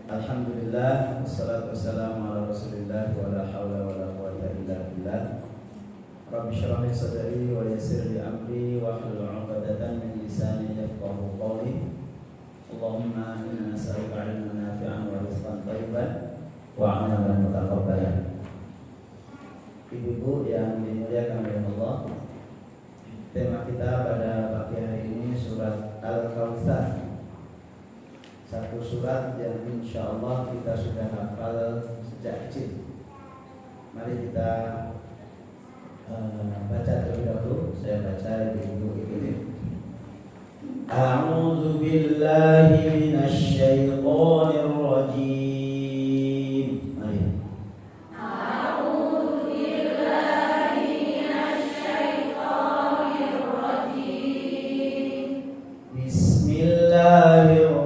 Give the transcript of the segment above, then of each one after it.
Alhamdulillah, wassalatu wassalamu ala rasulillah wa la hawla wa la quwwata illa billah. Rabbi shrah li sadri wa yassir li amri wa hlul 'uqdatam min lisani yafqahu qawli. Allahumma inna nas'aluka 'ilman nafi'an wa rizqan thayyiban wa 'amalan mutaqabbalan. Ibu-ibu yang dimuliakan oleh Allah, tema kita pada pagi hari ini surat Al-Kautsar. Satu surat yang insya Allah kita sudah hafal sejak kecil. Mari kita baca terlebih dahulu. Saya baca, ibu-ibu ikuti. A'udzu billahi minasy syaithanir rajim. Mari. A'udzu billahi minasy syaithanir rajim. Bismillahirrahmanirrahim.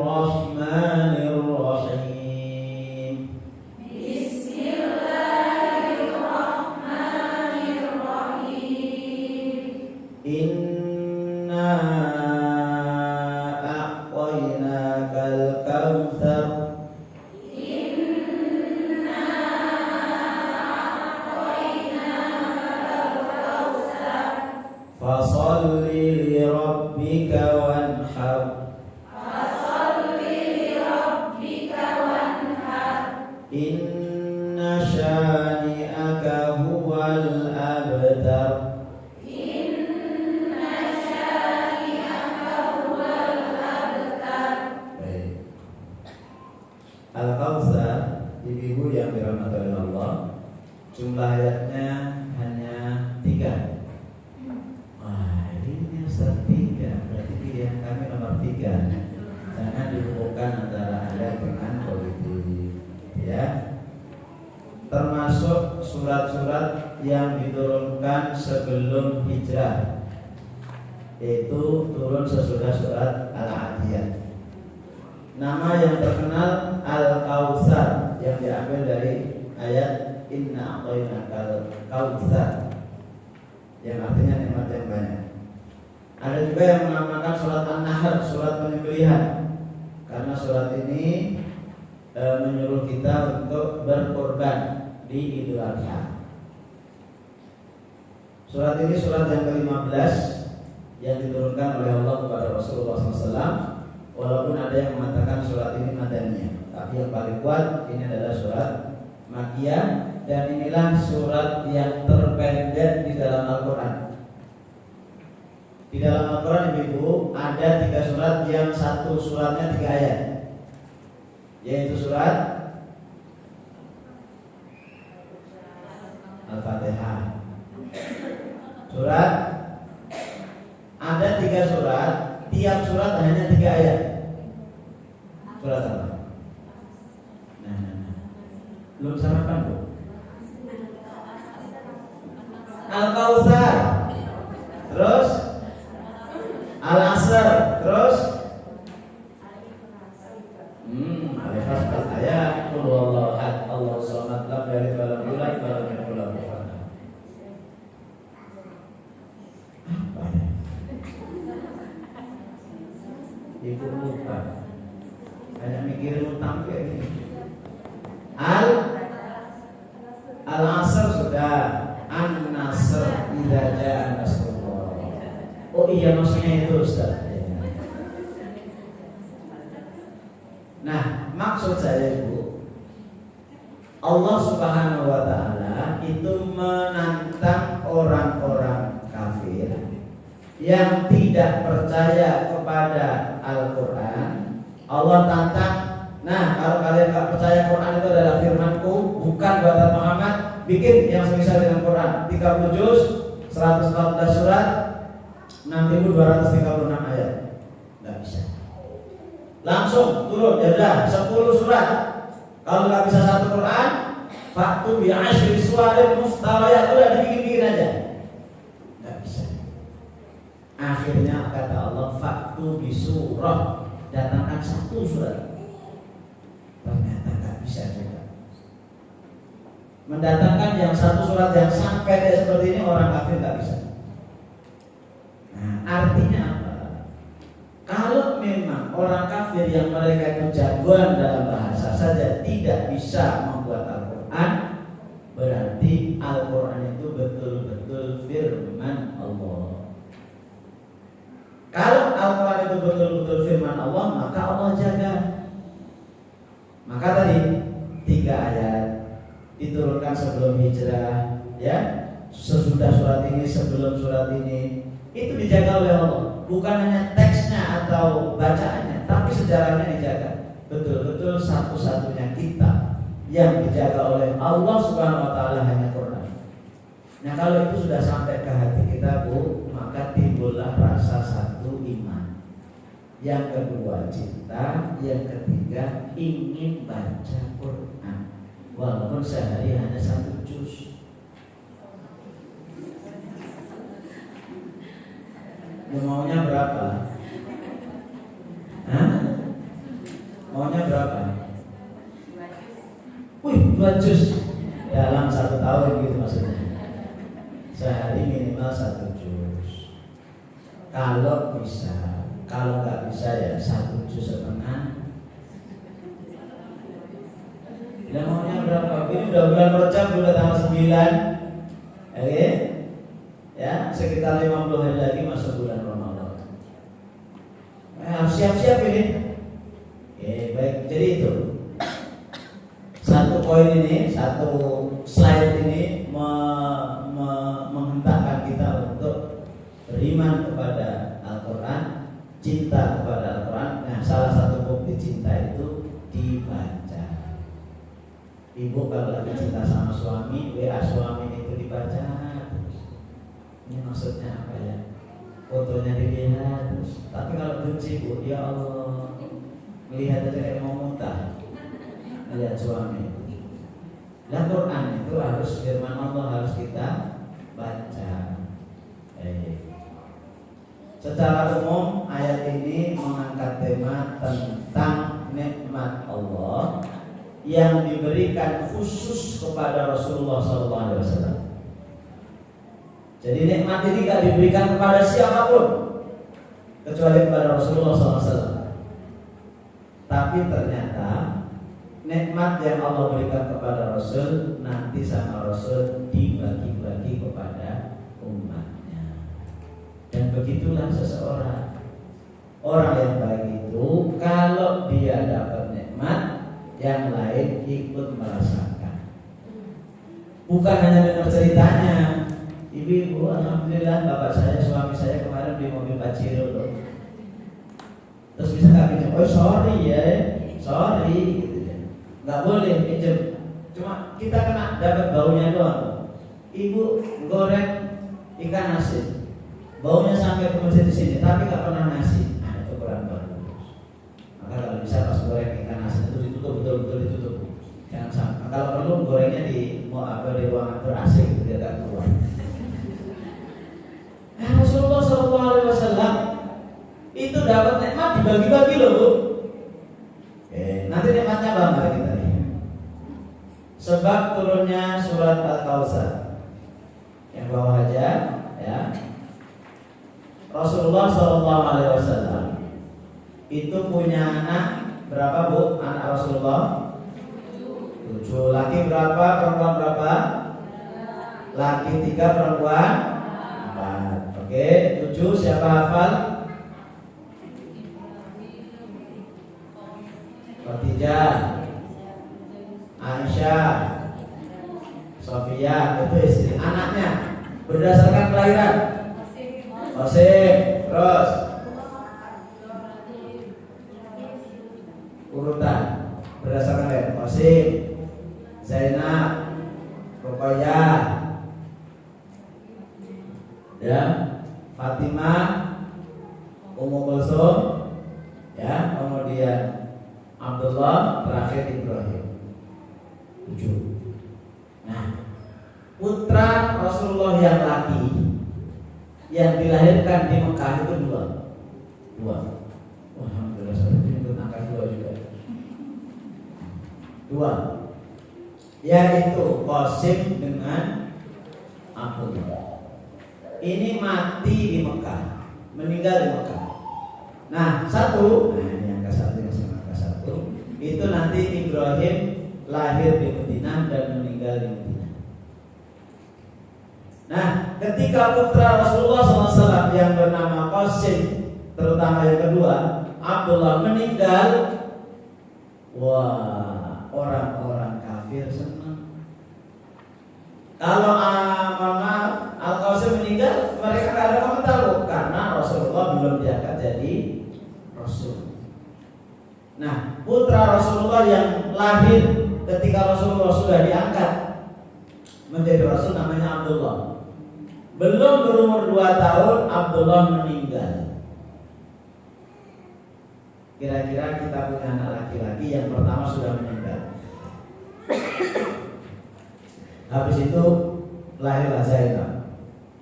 Inna a'tainakal kautsar. Inna a'tainakal kautsar. Fasholli li rabbika wanhar. Fasholli li rabbika wanhar. Inna syani'aka huwal abtar. Al-Kautsar, ibu-ibu yang dirahmati oleh Allah, jumlah ayatnya hanya 3. Wah, ini Ustaz 3, berarti pilihan kami nomor 3. Jangan dihubungkan antara ayat dengan politik, ya. Termasuk surat-surat yang diturunkan sebelum hijrah, yaitu turun sesudah surat Al-Adiyah. Nama yang terkenal Al-Kautsar yang diambil dari ayat Inna a'tainakal kautsar yang artinya nikmat yang banyak. Ada juga yang menamakan surat An-Nahl surat penyembelihan, karena surat ini menyuruh kita untuk berkorban di Idul Adha. Surat ini surat yang ke-15 yang diturunkan oleh Allah kepada Rasulullah SAW. Walaupun ada yang mengatakan surat ini Madaniyah, tapi yang paling kuat ini adalah surat Makkiyah, dan inilah surat yang terpendek di dalam Al-Quran. Di dalam Al-Quran, ibu-ibu, ada 3 surat yang satu suratnya 3 ayat, yaitu surat Al-Fatihah. Surat ada 3 surat, tiap surat hanya 3 ayat. Surat apa? Belum sarapan, Bu? Al-Kautsar, terus Al-Asr, terus Al-Ikhlas 4 ayat. Qul huwallahu ahad, Allahus samad, lam yalid wa lam yulad wa lam yakul lahu kufuwan ahad. Apa ya? Ibu lupa, hanya mikirin utang kayak gini. Al-Asr sudah, An-Nasr idza jaa nasrullah. Oh iya, maksudnya itu, Ustaz. Nah, maksud saya, Ibu, Allah Subhanahu wa taala itu menantang orang-orang kafir yang tidak percaya kepada Al-Quran. Allah tantang, nah kalau kalian tak percaya Quran itu adalah firmanku, bukan buatan Muhammad, bikin yang semisal dengan Quran. 30 juz, 114 surat, 6.236 ayat. Gak bisa. Langsung turun, ya udah 10 surat. Kalau gak bisa satu Quran, faktu bi asyri suwarin muftarayat, udah dibikin-bikin aja. Gak bisa. Akhirnya kata Allah, faktu bi surah, datangkan 1 surat. Ternyata gak bisa juga. Mendatangkan yang 1 surat yang sampai kayak seperti ini, orang kafir gak bisa. Nah, artinya apa? Kalau memang orang kafir yang mereka itu jagoan dalam bahasa saja tidak bisa membuat Al-Quran, berarti Al-Quran itu betul-betul firman Allah. Kalau Al-Quran itu betul-betul firman Allah, maka Allah jaga. Maka tadi 3 ayat diturunkan sebelum hijrah, ya, sesudah surat ini, sebelum surat ini, itu dijaga oleh Allah. Bukan hanya teksnya atau bacaannya, tapi sejarahnya dijaga. Betul-betul satu-satunya kitab yang dijaga oleh Allah Subhanahu wa taala hanya Quran. Nah, kalau itu sudah sampai ke hati kita, Bu, maka timbullah rasa satu iman. Yang kedua cinta, yang ketiga ingin baca Quran. Walaupun sehari hanya 1 juz. Maunya berapa? Hah? Maunya berapa? Wih, 2 juz dalam 1 tahun gitu maksudnya. Sehari minimal 1 juz. Kalau bisa, kalau nggak bisa ya 1,5 juz. Dan maunya berapa? Ini udah bulan Rajab, udah tanggal 9. Oke? Ya, sekitar 50 hari lagi masuk bulan Ramadan. Harus siap-siap ini. Oke, baik. Jadi itu 1 poin ini, 1 slide ini menghentakkan kita untuk beriman kepada Al-Quran, cinta kepada Al-Quran. Nah, salah satu bukti cinta itu dibaca. Ibu kalau lagi cinta sama suami, WA suami itu dibaca. Ini maksudnya apa ya? Fotonya dilihat terus. Tapi kalau benci, Bu, ya Allah, melihat aja kayak mau muntah. Lihat suami. Dan Quran itu harus firman Allah, harus kita baca. Secara umum ayat ini mengangkat tema tentang nikmat Allah yang diberikan khusus kepada Rasulullah SAW. Jadi nikmat ini gak diberikan kepada siapapun kecuali kepada Rasulullah SAW. Tapi ternyata nikmat yang Allah berikan kepada Rasul nanti sama Rasul dibagi-bagi kepada umatnya. Dan begitulah seseorang. Orang yang baik itu kalau dia dapat nikmat, yang lain ikut merasakan. Bukan hanya dengar ceritanya. Ibu, alhamdulillah bapak saya, suami saya kemarin beli mobil Pajero loh. Terus bisa nggak pinjam? Oh sorry ya, sorry gitu ya. Nggak boleh pinjam. Cuma kita kena dapat baunya doang. Ibu goreng ikan asin, baunya sampai ke masjid di sini, tapi nggak pernah nasi. Nah, itu kurang bagus. Maka kalau bisa pas goreng ikan asin itu ditutup, betul-betul ditutup. Jangan sampai. Kalau perlu gorengnya di di ruangan ber-AC gitu, dia nggak keluar. Rasulullah SAW itu dapat nikmat dibagi-bagi loh, Bu. Nanti nikmatnya apa? Mari kita lihat. Sebab turunnya surat Al-Kautsar. Yang bawah aja, ya. Rasulullah SAW itu punya anak berapa, Bu? Anak Rasulullah 7. Laki berapa? Perempuan berapa? Laki 3, perempuan 4. Oke, 7 siapa hafal? Khadijah, Aisyah, Sofia, itu istri. Anaknya berdasarkan kelahiran Qasim. Terus urutan berdasarkan Qasim, Zainab, Ruqayyah, ya, Fatimah, Ummu Kulsum, ya, kemudian Abdullah, terakhir Ibrahim. 7. Nah, putra Rasulullah yang laki yang dilahirkan di Mekah itu 2. Alhamdulillah, saya ikut angka 2 juga. 2, yaitu Qasim dengan Abdullah. Ini mati di Mekah, meninggal di Mekah. Nah, 1, nah ini angka 1, yang angka 1 itu nanti Ibrahim lahir di Madinah dan meninggal di Madinah. Nah, ketika putra Rasulullah SAW yang bernama Qasim, terutama yang kedua Abdullah meninggal, wah, orang-orang kafir senang. Kalau Al-Qasim meninggal, mereka tidak ada komentar karena Rasulullah belum diangkat jadi Rasul. Nah, putra Rasulullah yang lahir ketika Rasulullah sudah diangkat menjadi Rasul namanya Abdullah. Belum berumur 2 tahun Abdullah meninggal. Kira-kira kita punya anak laki-laki yang pertama sudah meninggal. Habis itu lahirlah Zainab,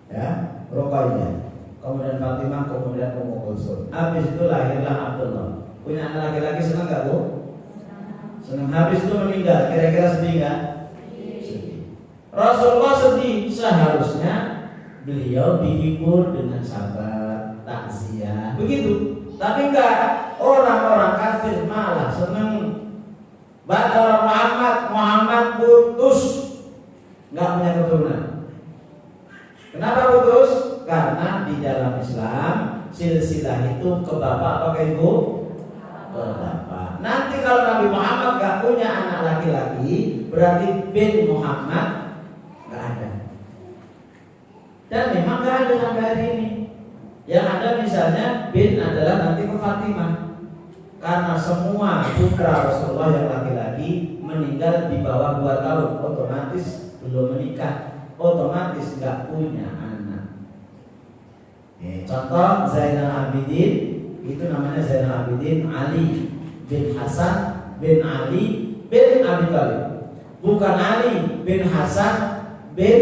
ya, Ruqayyah, kemudian Fatimah, kemudian Ummu Kulsum. Habis itu lahirlah Abdullah. Punya anak laki-laki senang nggak, Bu? Senang. Habis itu meninggal. Kira-kira sedih nggak? Sedih. Rasulullah sedih. Seharusnya beliau dihibur dengan sabar, takziah, begitu. Tapi enggak. Orang-orang kafir malah senang. Batal Muhammad putus, nggak punya keturunan. Kenapa putus? Karena di dalam Islam silsilah itu ke bapak atau ke ibu? Ke bapak. Nanti kalau Nabi Muhammad nggak punya anak laki-laki, berarti bin Muhammad nggak ada. Dan memang nggak ada sampai hari ini. Yang ada misalnya bin adalah nanti ke Fatimah. Karena semua putra Rasulullah yang laki-laki meninggal di bawah 2 tahun, otomatis belum menikah, otomatis nggak punya anak. Contoh Zainal Abidin, itu namanya Zainal Abidin Ali bin Hasan bin Ali bin Abi Thalib, bukan Ali bin Hasan bin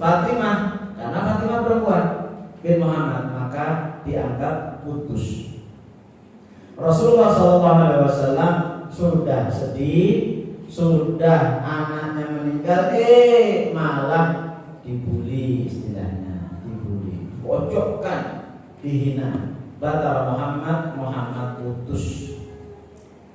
Fatimah, karena Fatimah perempuan, bin Muhammad, maka dianggap putus. Rasulullah SAW sudah sedih, sudah anaknya meninggal, malah dibully, istilahnya dibully, pojokkan, dihina. Batal Muhammad putus.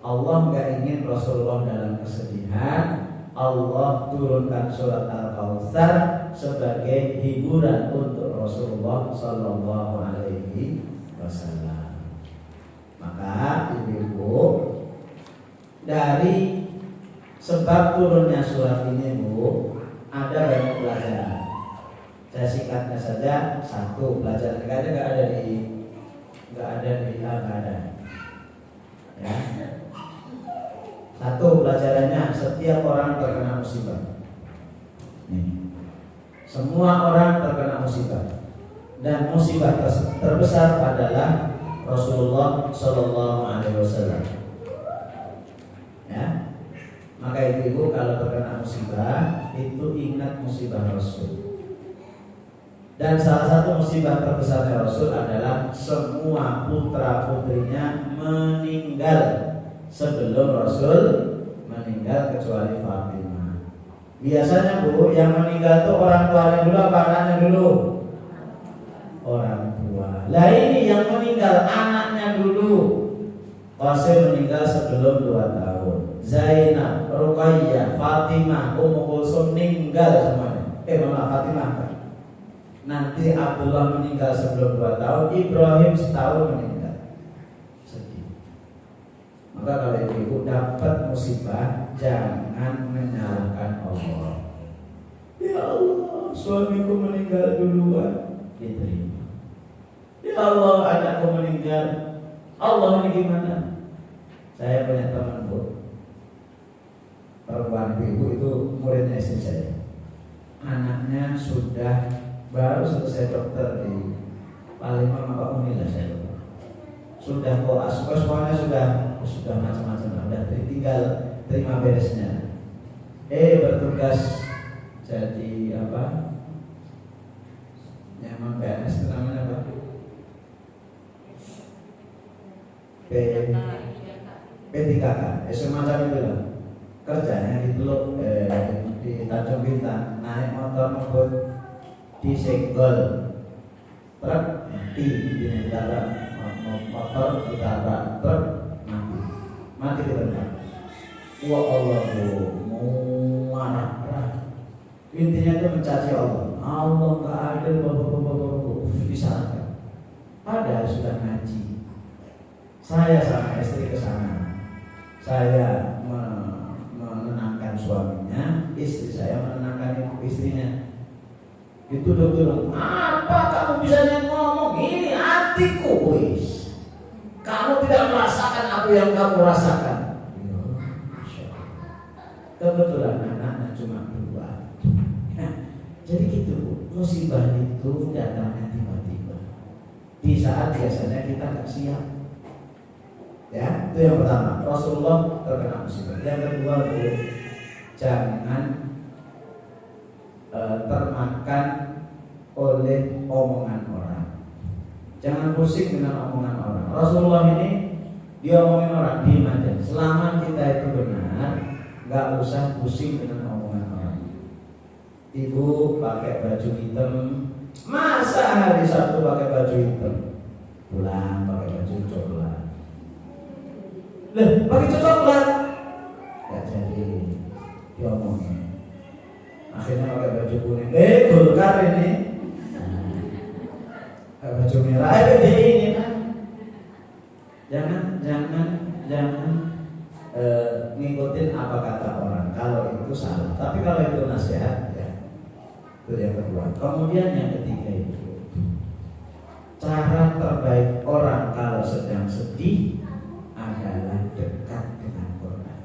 Allah nggak ingin Rasulullah dalam kesedihan. Allah turunkan surat Al-Kautsar sebagai hiburan untuk Rasulullah Sallallahu Alaihi Wasallam. Maka ibu-ibu, dari sebab turunnya surat ini, Bu, ada banyak pelajaran. Saya singkatnya saja, satu pelajaran nggak ada di ya. Satu pelajarannya, setiap orang terkena musibah. Semua orang terkena musibah, dan musibah terbesar adalah Rasulullah Sallallahu Alaihi Wasallam. Ya, maka ibu kalau terkena musibah itu ingat musibah Rasul. Dan salah satu musibah terbesarnya Rasul adalah semua putra putrinya meninggal sebelum Rasul meninggal kecuali Fatimah. Biasanya, Bu, yang meninggal itu orang tuanya dulu apa anaknya dulu? Orang tua. Lah ini yang meninggal anaknya dulu. Qasim meninggal sebelum 2 tahun. Zainab, Ruqayyah, Fatimah, Ummu Kulsum meninggal semuanya. Fatimah. Nanti Abdullah meninggal sebelum 2 tahun, Ibrahim setahun meninggal. Sedih. Maka kalau ibu dapat musibah, jangan menyalahkan Allah. Ya Allah, suamiku meninggal duluan, diterima. Ya Allah, anakku meninggal. Allah, ini gimana? Saya punya teman, Bu, perempuan ibu itu muridnya istri saya. Anaknya sudah baru selesai dokter di Palembang apa Unila, saya lupa. Sudah koas, semuanya sudah macam-macam, sudah tinggal terima beresnya. Bertugas jadi apa? Nyaman PNS, namanya apa? P3K, semacam itu lah. Kerjanya di Teluk, di Tanjung Bintang, naik motor ngebut di senggol truk, mati di dalam motor ditabrak truk, mati di tempat. Wah Allah marah. Intinya itu mencaci Allah. Allah nggak adil, disalahkan. Padahal sudah ngaji. Saya sama istri ke sana. Saya menenangkan suaminya, istri saya menenangkan istrinya. Itu dokter, apa kamu bisa ngomong ini hatiku, wis. Kamu tidak merasakan apa yang kamu rasakan. Kebetulan anaknya cuma 2. Jadi gitu, musibah itu datangnya tiba-tiba. Di saat biasanya kita nggak siap. Ya, itu yang pertama. Rasulullah terkena musibah. Yang kedua, jangan termakan oleh omongan orang. Jangan pusing dengan omongan orang. Rasulullah ini dia omongin orang, diam aja. Selama kita itu benar, nggak usah pusing dengan omongan orang. Ibu pakai baju hitam, masa hari Sabtu pakai baju hitam? Pulang pakai baju coklat. Pakai coklat? Gak jadi diomongin. Akhirnya pakai baju kuning. Golkar ini. Baju merah ini kan. Jangan ngikutin apa kata orang. Kalau itu salah. Tapi kalau itu nasihat, ya itu yang kedua. Kemudian yang ketiga itu, cara terbaik orang kalau sedang sedih adalah dekat dengan Quran.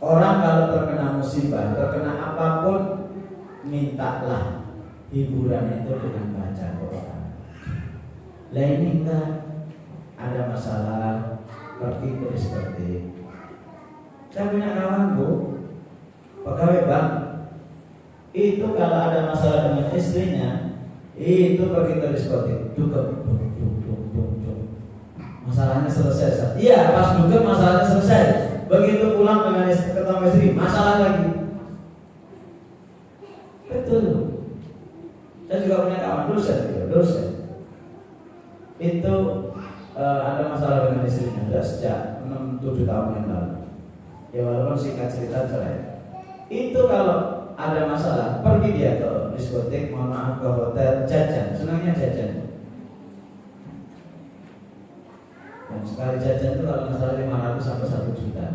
Orang kalau terkena musibah, terkena apapun, mintalah hiburan itu dengan baca Quran. Lah ini enggak ada masalah seperti saya punya kawan Bu, pegawai bank, itu kalau ada masalah dengan istrinya, itu pergi ke diskotik, dugem, masalahnya selesai. Iya, pas dugem masalahnya selesai. Begitu pulang dengan ketemu istri, masalah lagi. Betul. Saya juga punya kawan dosen. Itu ada masalah dengan istrinya sudah sejak 6-7 tahun yang lalu. Ya walaupun singkat cerita cerai. Itu kalau ada masalah, pergi dia ke diskotik, mohon maaf ke hotel, jajan. Senangnya jajan. Dan sekali jajan itu kalau masalah 500 sampai 1 juta.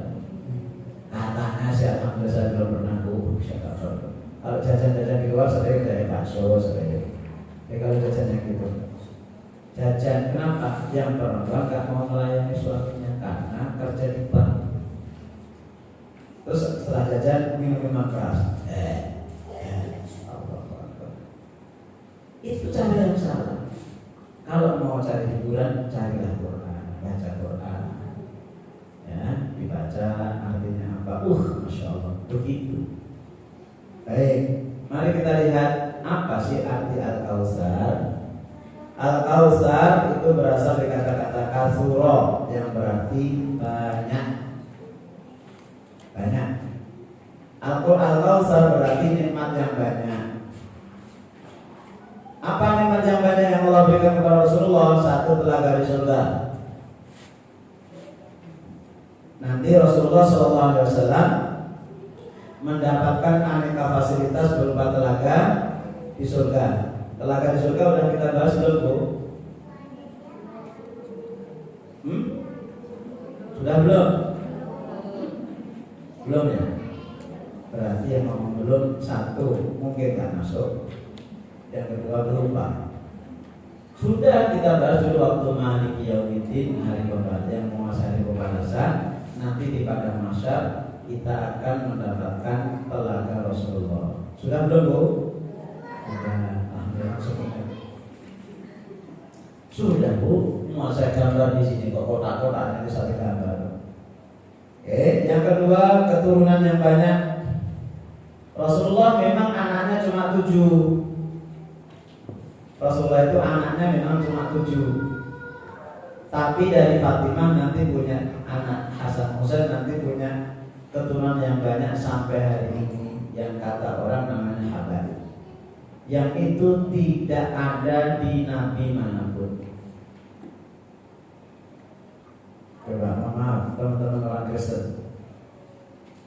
Katanya sih alhamdulillah saya belum pernah kalau jajan-jajan di luar sering dari bakso sering. Kalau jajannya gitu. Jajan kenapa? Yang perempuan gak mau melayani suaminya karena kerja di bank. Terus setelah jajan minum keras. Itu cara yang salah. Kalau mau cari hiburan, carilah Quran, baca Quran. Ya, dibaca artinya apa? Masya Allah, begitu. Baik, mari kita lihat apa sih arti Al-Kautsar. Al-Kautsar itu berasal dari kata-kata katsura yang berarti banyak. Al-Kautsar berarti nikmat yang banyak. Apa nikmat yang banyak yang Allah berikan kepada Rasulullah? 1, telaga di surga. Nanti Rasulullah SAW mendapatkan aneka fasilitas berupa telaga di surga. Telaga di surga udah kita bahas belum Bu? Sudah belum? Belum ya? Berarti yang ngomong belum 1 mungkin gak masuk. Yang kedua lupa. Sudah kita bahas dulu waktu Maliki Yaumiddin, hari pembalasan, yang menguasai hari pembalasan. Nanti di padang mahsyar kita akan mendapatkan telaga Rasulullah. Sudah belum Bu? Sudah Bu, mau saya gambar di sini kok kotak-kotak ini satu gambar. Yang kedua keturunan yang banyak. Rasulullah memang anaknya cuma 7. Rasulullah itu anaknya memang cuma 7. Tapi dari Fatimah nanti punya anak Hasan Husain, nanti punya keturunan yang banyak sampai hari ini, yang kata orang namanya Habaib. Yang itu tidak ada di nabi manapun. Coba, maaf teman-teman orang Kristen,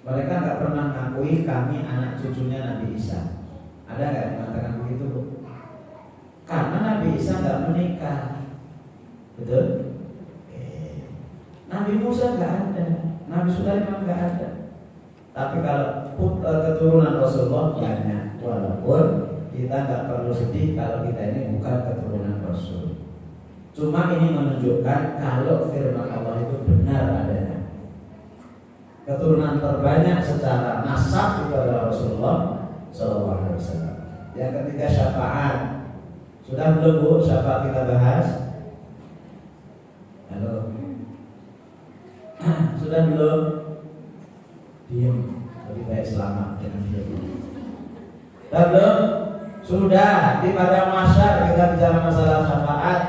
mereka nggak pernah ngakui kami anak cucunya Nabi Isa. Ada nggak yang mengatakan begitu, Bu? Karena Nabi Isa nggak menikah, betul? Nabi Musa nggak ada, Nabi Sulaiman nggak ada. Tapi kalau keturunan Rasulullah banyak, walaupun kita nggak perlu sedih kalau kita ini bukan keturunan Rasul. Cuma ini menunjukkan kalau firman Allah itu benar adanya. Keturunan terbanyak secara nasab itu adalah Rasulullah SAW. Yang ketiga syafaat. Sudah belum, Bu, syafaat kita bahas? Halo. Sudah belum? Diam. Lebih baik selamat dengan diam. Sudah belum? Sudah. Di pada masyarakat kita bicara masalah syafaat.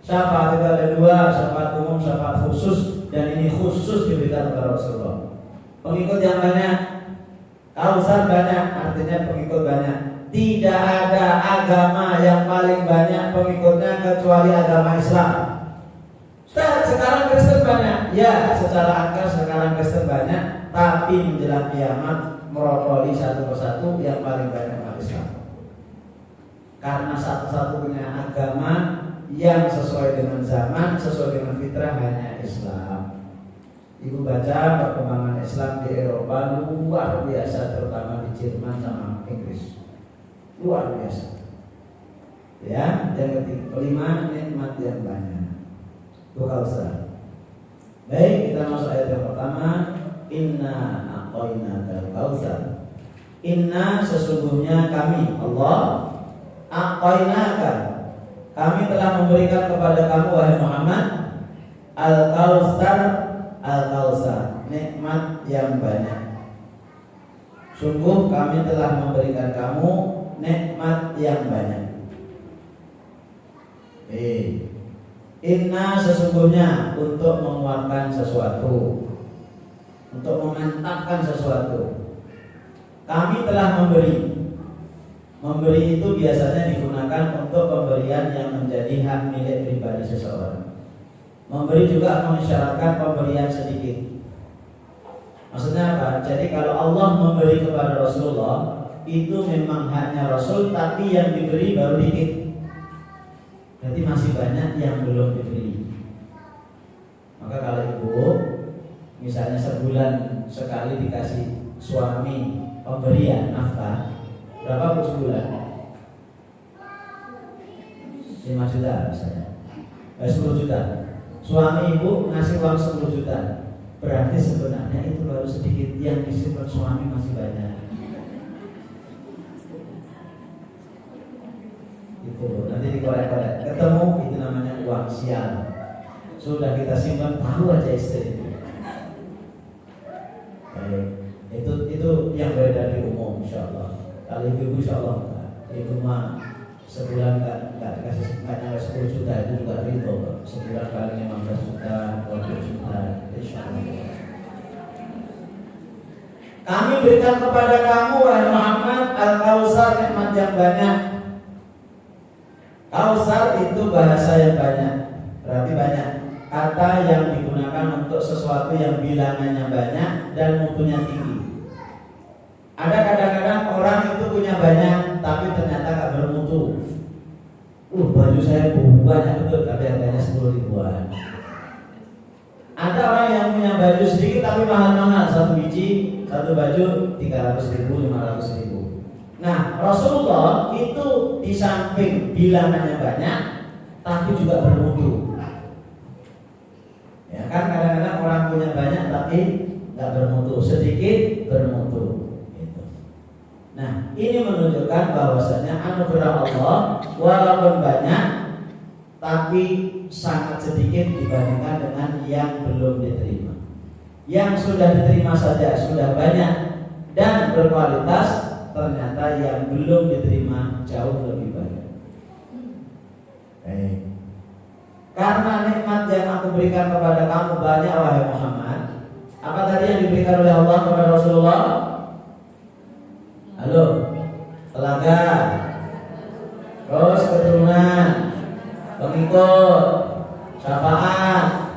Syafaat itu ada dua, syafaat umum, syafaat khusus, dan ini khusus diberikan kepada Rasulullah. Pengikut yang banyak, Kausar banyak, artinya pengikut banyak. Tidak ada agama yang paling banyak pengikutnya kecuali agama Islam. Ustaz, sekarang Kristen banyak. Ya, secara angka sekarang Kristen banyak, tapi menjelang kiamat merotoli satu persatu yang paling banyak umat Islam. Karena satu-satunya agama yang sesuai dengan zaman, sesuai dengan fitrah hanya Islam. Ibu baca perkembangan Islam di Eropa luar biasa, terutama di Jerman sama Inggris, luar biasa. Ya, yang kelima nikmat yang banyak. Itu Kausar. Baik, kita masuk ayat yang pertama. Inna a'tainakal kautsar. Inna sesungguhnya kami Allah a'tainaka, kami telah memberikan kepada kamu wahai Muhammad al-kautsar, al-kautsar, nikmat yang banyak. Sungguh kami telah memberikan kamu nikmat yang banyak. Inna sesungguhnya untuk menguatkan sesuatu, untuk memantapkan sesuatu. Kami telah memberi. Memberi itu biasanya digunakan untuk pemberian yang menjadi hak milik pribadi seseorang. Memberi juga mensyaratkan pemberian sedikit. Maksudnya apa? Jadi kalau Allah memberi kepada Rasulullah, itu memang haknya Rasul, tapi yang diberi baru dikit. Berarti masih banyak yang belum diberi. Maka kalau ibu misalnya sebulan sekali dikasih suami pemberian nafkah, berapa bu sebulan? 5 juta misalnya, 10 juta. Suami ibu ngasih uang 10 juta, berarti sebenarnya itu baru sedikit, yang disimpan suami masih banyak. Itu nanti dikorek-korek, ketemu itu namanya uang sial. Sudah kita simpan, tahu aja istri itu. Baik, itu yang beredar di umum, insyaallah. Kalau ibu insyaallah enggak. Ibu mah sebulan enggak dikasih, enggak nyampe 10 juta itu juga ridho. Sebulan kali 15 juta, 20 juta, insyaallah. Kami berikan kepada kamu wahai Muhammad al-kautsar, nikmat yang banyak. Kautsar itu bahasa yang banyak, berarti banyak. Kata yang digunakan untuk sesuatu yang bilangannya banyak dan mutunya tinggi. Ada kadang-kadang orang itu punya banyak, tapi ternyata gak bermutu. Baju saya banyak betul, tapi harganya 10 ribuan. Ada orang yang punya baju sedikit tapi mahal-mahal, satu biji, satu baju 300 ribu, 500 ribu. Nah, Rasulullah itu di samping bilangannya banyak, tapi juga bermutu. Ya kan, kadang-kadang orang punya banyak tapi nggak bermutu, sedikit bermutu. Gitu. Nah, ini menunjukkan bahwasanya anugerah Allah walaupun banyak, tapi sangat sedikit dibandingkan dengan yang belum diterima. Yang sudah diterima saja sudah banyak dan berkualitas, ternyata yang belum diterima jauh lebih banyak. Karena nikmat yang aku berikan kepada kamu banyak wahai Muhammad. Apa tadi yang diberikan oleh Allah kepada Rasulullah? Halo, telaga, terus keturunan, pengikut, syafaat,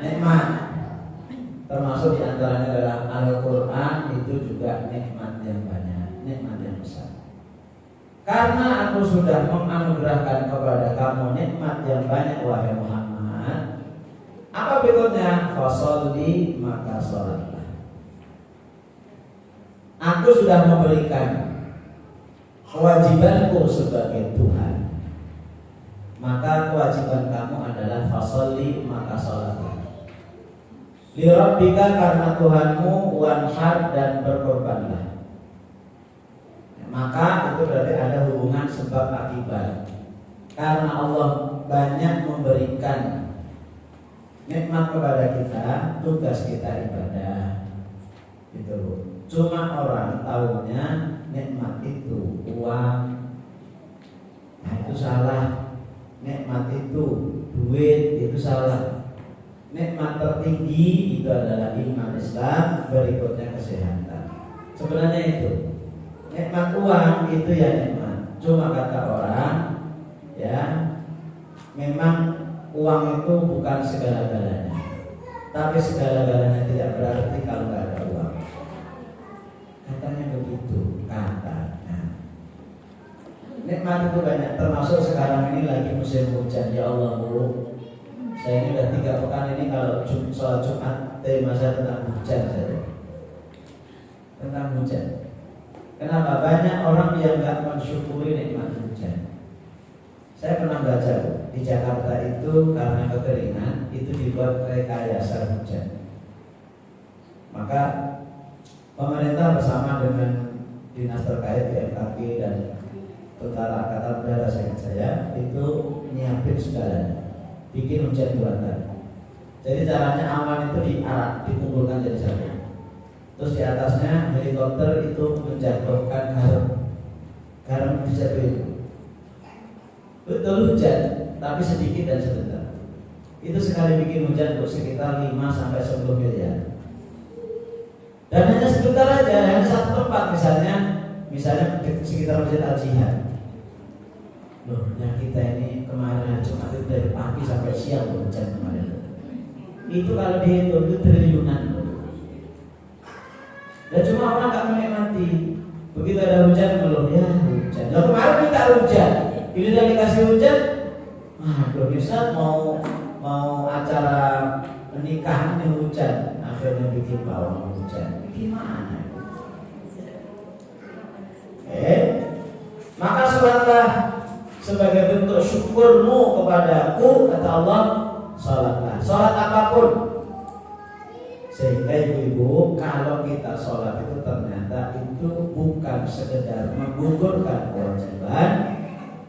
nikmat yang banyak, nikmat yang besar. Karena aku sudah menganugerahkan kepada kamu nikmat yang banyak wahai Muhammad. Apa berikutnya? Fasholli, maka sholatlah. Aku sudah memberikan kewajibanku sebagai Tuhan, maka kewajiban kamu adalah fasholli, maka sholatlah. Li rabbika, karena Tuhanmu, wanhar, dan berkorbanlah. Maka itu berarti ada hubungan sebab akibat. Karena Allah banyak memberikan nikmat kepada kita, tugas kita ibadah. Itu. Cuma orang tahunya nikmat itu uang. Nah, itu salah. Nikmat itu duit, itu salah. Nikmat tertinggi itu adalah iman Islam, berikutnya kesehatan. Sebenarnya itu. Nikmat uang itu ya nikmat. Cuma kata orang, ya, memang uang itu bukan segala-galanya. Tapi segala-galanya tidak berarti kalau nggak ada uang. Katanya begitu, katanya. Nikmat itu banyak, termasuk sekarang ini lagi musim hujan. Ya Allah, Bu, saya ini udah 3 pekan ini kalau sholat Jumat tema saya tentang hujan saja. Tentang hujan. Kenapa? Banyak orang yang nggak mensyukuri nikmat hujan. Saya pernah baca di Jakarta itu karena kekeringan itu dibuat rekayasa hujan. Maka pemerintah bersama dengan dinas terkait BMKG dan Tentara Angkatan Udara saya itu nyiapin segalanya, bikin hujan buatan. Jadi caranya aman itu diarak, dikumpulkan jadi satu. Terus di atasnya helikopter itu menjatuhkan garam dijatuhin. Betul hujan, tapi sedikit dan sebentar. Itu sekali bikin hujan untuk sekitar 5-10 miliar. Dan hanya sebentar aja, hanya satu tempat misalnya sekitar Masjid Al-Jihad. Loh, yang kita ini kemarin Jumat itu dari pagi sampai siang hujan kemarin. Itu kalau dihitung itu triliunan. Dan cuma orang gak menikmati. Begitu ada hujan, belum ya hujan. Lalu kemarin kita hujan, ini udah dikasih hujan. Belum bisa mau acara pernikahan ini hujan, akhirnya bikin bawang hujan. Gimana? Maka sholatlah sebagai bentuk syukurmu kepadaku, kata Allah. Sholatlah, sholat apapun. Sehingga ibu-ibu, kalau kita sholat itu ternyata itu bukan sekedar menggugurkan kewajiban,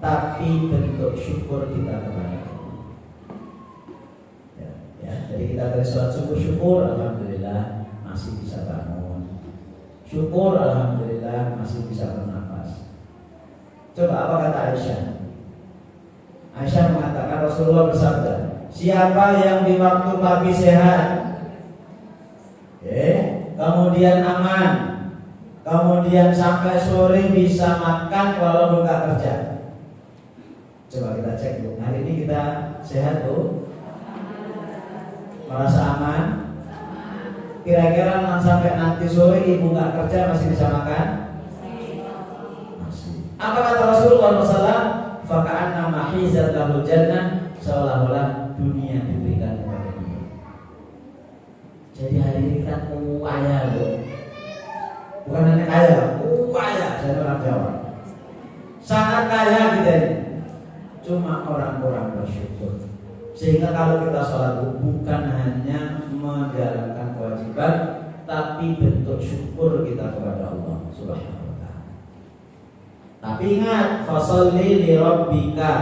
tapi bentuk syukur kita kepada Allah. Jadi kita dari sholat subuh syukur, alhamdulillah masih bisa bangun. Syukur, alhamdulillah masih bisa bernafas. Coba apa kata Aisyah? Aisyah mengatakan Rasulullah bersabda, siapa yang di waktu pagi sehat, kemudian aman, kemudian sampai sore bisa makan walaupun gak kerja. Coba kita cek Bu, hari ini kita sehat Bu? Merasa aman? Kira-kira sampai nanti sore ibu gak kerja masih bisa makan? Masih. Apa kata Rasulullah SAW? Faka'anna mahizat lahul jannah, seolah-olah dunia diberikan kepada dia. Jadi hari ini kita kaya loh. Bukan hanya kaya, kaya. Saya orang Jawa. Sangat kaya kita ini. Cuma orang-orang bersyukur. Sehingga kalau kita sholat bukan hanya menjalankan kewajiban, tapi bentuk syukur kita kepada Allah Subhanahu wa ta'ala. Tapi ingat, fasholli li rabbika,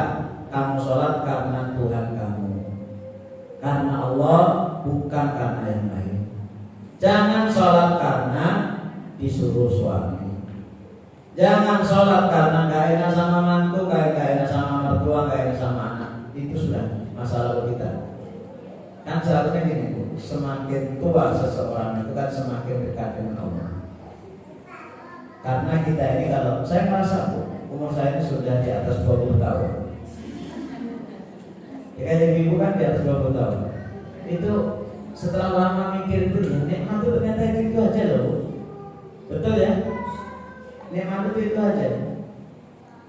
kamu sholat karena Tuhan kamu, karena Allah, bukan karena yang lain. Jangan sholat karena disuruh suami. Jangan sholat karena gak enak sama mantu, gak enak sama mertua, gak enak sama anak. Itu sudah masa lalu kita. Kan seharusnya gini Bu, semakin tua seseorang itu kan semakin dekat dengan Allah. Karena kita ini kalau saya merasa Bu, umur saya ini sudah di atas 20 tahun. Ya kan jadi ibu kan di atas 20 tahun. Itu setelah lama mikir itu ya nikmat itu ternyata itu aja loh. Betul ya? nikmat itu aja.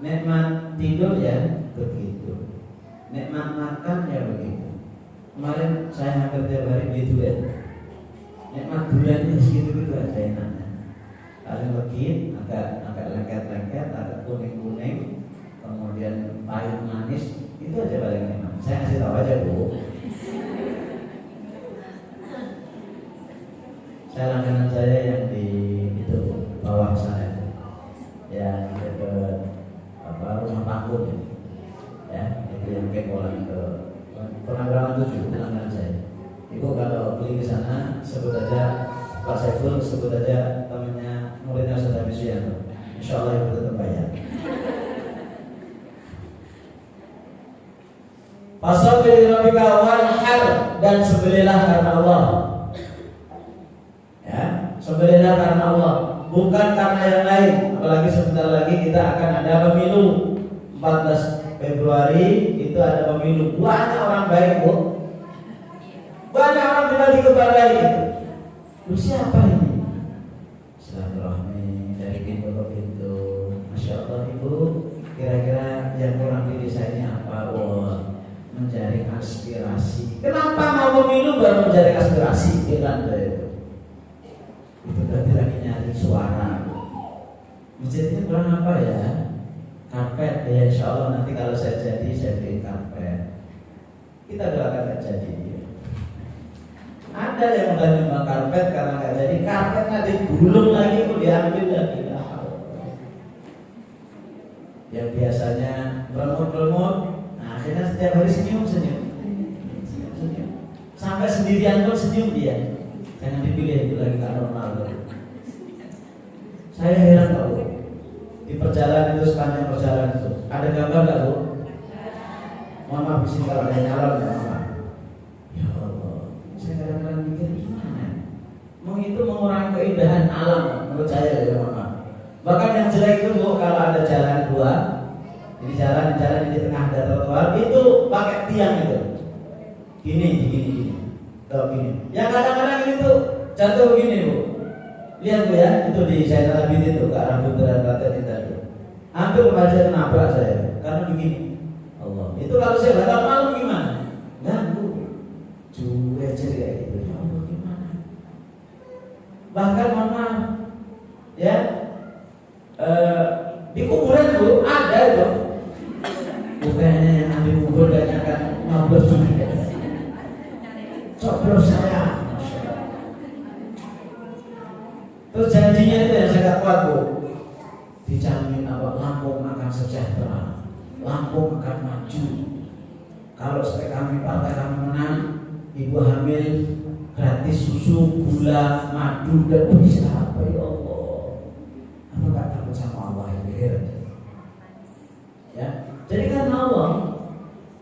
Nikmat tidur ya begitu, nikmat makan ya begitu. Kemarin saya hampir tiap hari beli durian. Nikmat duriannya segitu-gitu aja enaknya. Paling legit, agak lengket-lengket, agak kuning-kuning, kemudian pahit manis, itu aja paling nikmat. Saya kasih tahu aja Bu. Saya langganan saya yang di itu bawah sana itu, yang dekat rumah panggung ya, itu yang kekolan ke Penanggalan 7 itu langganan saya. Ibu kalau beli ke sana sebut aja Pak Saiful, sebut aja temannya muridnya Ustaz Miswianto. Insya Allah ibu tetap bayar. Fasholli li rabbika wanhar, dan sembelihlah karena Allah. Ya, sembelihlah karena Allah, bukan karena yang lain. Apalagi sebentar lagi kita akan ada pemilu 14 Februari itu ada pemilu. Banyak orang baik Bu, banyak orang berbagi kepada baik. Lu siapa ini? Silaturahmi dari pintu ke pintu. Masya Allah Ibu, kira-kira yang kurang di desa ini apa? Wah, mencari aspirasi. Kenapa mau pemilu baru mencari aspirasi? Kira itu. Itu berarti lagi nyari suara. Masjidnya kurang apa ya? Karpet ya, insya Allah nanti kalau saya jadi saya beli karpet. Kita doakan gak jadi. Ada yang udah nyumbang karpet karena gak jadi, karpetnya digulung lagi, kok diambil lagi. Yang biasanya beremut-beremut, nah akhirnya setiap hari senyum-senyum. Sampai sendirian pun senyum dia. Jangan dipilih, itu lagi gak normal. Saya heran Pak Bu, di perjalanan itu, sepanjang perjalanan itu ada gambar gak Bu? Mama bising kalau ada nyala ya Mama. Ya Allah, saya kadang-kadang mikir gimana? Mau itu mengurangi keindahan alam menurut saya ya Mama. Bahkan yang jelek itu Bu, kalau ada jalan dua, jadi jalan di tengah ada trotoar, itu pakai tiang itu. Gini. Tuh gini. Yang kadang-kadang itu jatuh gini Bu. Lihat Bu ya, itu di Zainal Abidin itu ke arah Bundaran Raden itu. Hampir kemarin nabrak saya karena begini. Allah, itu kalau saya batal malu gimana? Ganggu, cuek ceria gitu. Ya Allah gimana? Bahkan Mama, ya, di kuburan Bu ada itu. Bukannya yang ambil kubur dan akan nyoblos juga. Coblos saya. Terus janjinya itu yang saya kuat Bu, dijamin apa? Lampung akan sejahtera, Lampung akan maju. Kalau kami partai kami menang, ibu hamil gratis susu, gula, madu, dan bisa apa ya Allah? Apa gak takut sama Allah ya? Ya, jadi karena Allah.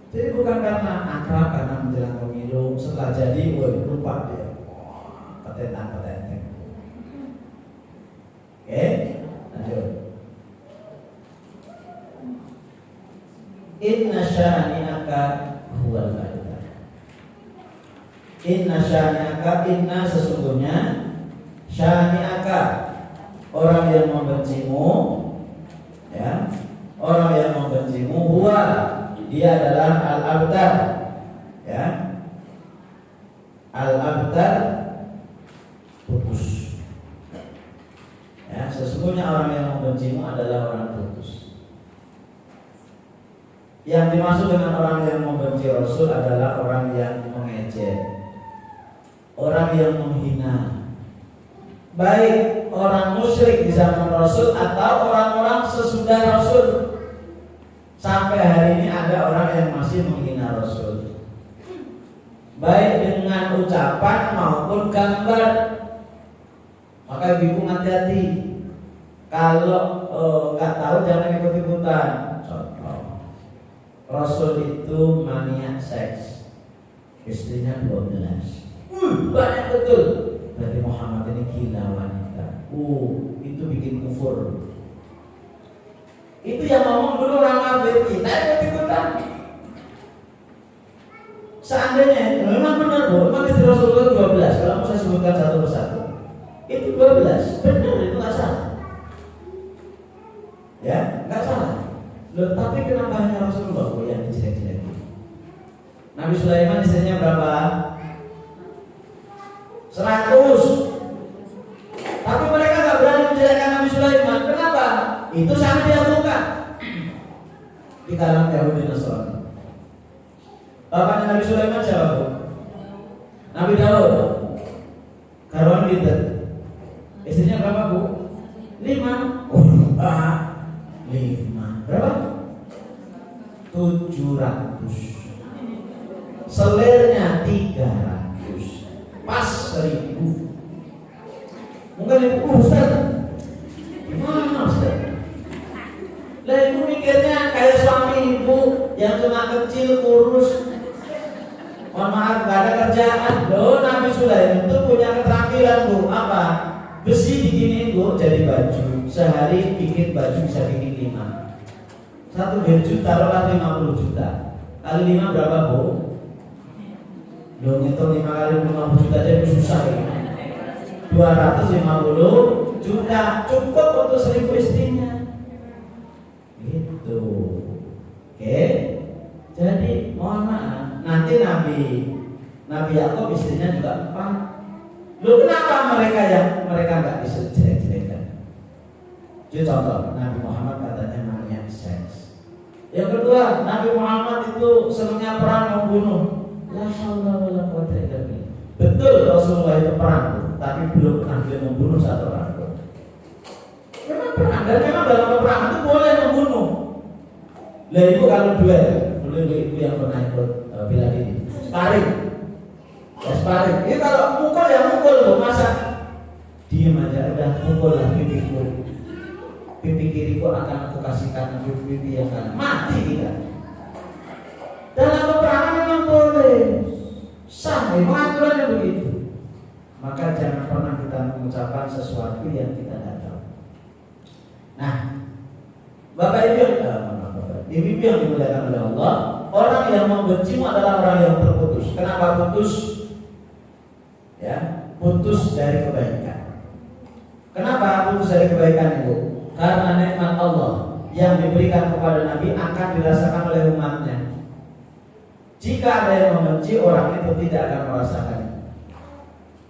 Jadi bukan karena akrab, karena menjelang pemilu. Setelah jadi, woi lupa dia. Paten. Oke, lanjut. Inna syani'aka huwal abtar. Inna syani'aka, inna sesungguhnya, syani'aka orang yang membencimu, ya, orang yang membencimu, huwa dia adalah al-abtar, ya, al-abtar putus. Ya, sesungguhnya orang yang membencimu adalah orang putus. Yang dimaksud dengan orang yang membenci Rasul adalah orang yang mengejek, orang yang menghina, baik orang musyrik di zaman Rasul atau orang-orang sesudah Rasul. Sampai hari ini ada orang yang masih menghina Rasul, baik dengan ucapan maupun gambar. Maka ibu hati-hati, kalau nggak tahu jangan ikut-ikutan. Contoh, Rasul itu maniak seks, istrinya 12. Banyak betul. Berarti Muhammad ini gila wanita. Itu bikin kufur. Itu yang ngomong dulu orang kafir, kita ikut-ikutan. Seandainya memang benar Bu, memang istri Rasulullah 12. Kalau mau saya sebutkan satu persatu, itu 12, benar, itu nggak salah. Loh, tapi kenapa hanya Rasulullah yang dijelek-jelekin? Nabi Sulaiman istrinya berapa? 100. Tapi mereka gak berani menjelekkan Nabi Sulaiman. Kenapa? Itu sangat dilakukan di kalangan Yahudi Nasrani. Bapaknya Nabi Sulaiman siapa, Bu? Nabi Daud. Karwan Binten. Istrinya berapa, Bu? 5. Oh, 5. Berapa? 700. Selirnya 300. Pas 1000. Mungkin ibu Ustaz, gimana Ustaz? Lah ibu mikirnya kayak suami ibu yang cuma kecil, kurus, mohon maaf gak ada kerjaan. Loh, Nabi Sulaiman itu punya keterampilan, Bu. Apa? Besi diginiin, Bu, jadi baju. Sehari bikin baju bisa bikin 5. 1 baju taruhlah 50 juta. Kali 5 berapa, Bu? Loh, ngitung 5 kali 50 juta aja susah ya. 250 juta cukup untuk 1000 istrinya. Gitu. Oke. Jadi mohon maaf, nanti Nabi Yakub istrinya juga 4. Loh, kenapa mereka nggak dijelek-jelekan? Jadi contoh, Nabi Muhammad katanya maniak seks. Yang kedua, Nabi Muhammad itu senangnya perang, membunuh. La haula wala quwwata illa billah. Betul Rasulullah itu perang, tapi belum pernah dia membunuh satu orang pun. Memang perang, dan memang dalam peperangan itu boleh membunuh. Lah ibu kalau duel, dulu ibu yang pernah ikut bela diri, sparring, ya sparring. Ini kalau mukul ya mukul, loh, masa diem aja udah mukul lah pipiku, pipi kiriku akan aku kasihkan pipi yang kanan, mati kita. Dalam peperangan memang boleh. Sah, aturannya begitu. Maka jangan pernah kita mengucapkan sesuatu yang kita tidak tahu. Nah, Bapak Ibu yang dimuliakan oleh Allah, orang yang membencimu adalah orang yang terputus. Kenapa putus? Ya, putus dari kebaikan. Kenapa putus dari kebaikan, Ibu? Karena nikmat Allah yang diberikan kepada Nabi akan dirasakan oleh umatnya. Jika ada yang membenci, orang itu tidak akan merasakan.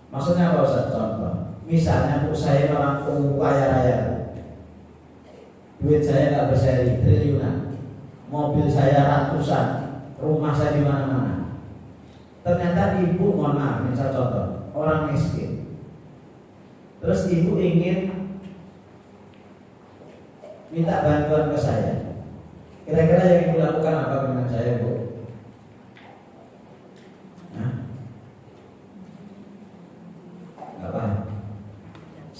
Maksudnya apa, Ustaz? Contoh, misalnya Bu, saya orang kaya raya, duit saya nggak berseri, triliunan, mobil saya ratusan, rumah saya di mana-mana. Ternyata ibu, mohon maaf, misal contoh, orang miskin. Terus ibu ingin minta bantuan ke saya. Kira-kira yang ibu lakukan apa dengan saya, Bu?